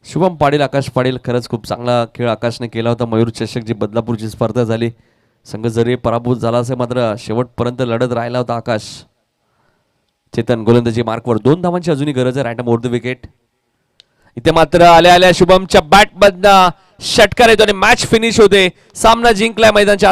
शुभम पाटील आकाश पाटील खरंच खूप चांगला खेळ आकाशने केला होता. मयूर चषक जी बदलापूरची स्पर्धा झाली संघ जरी पराभूत झाला असे मात्र शेवटपर्यंत लढत राहिला होता आकाश. चेतन गोलंदाजी मार्कवर 2 धावांची अजूनही गरज आहे. Right more the wicket. इथे मात्र आल्या आल्या शुभमच्या बॅट मधनं षटकार येतो आणि मॅच फिनिश होते. सामना जिंकलाय मैदानाच्या आत.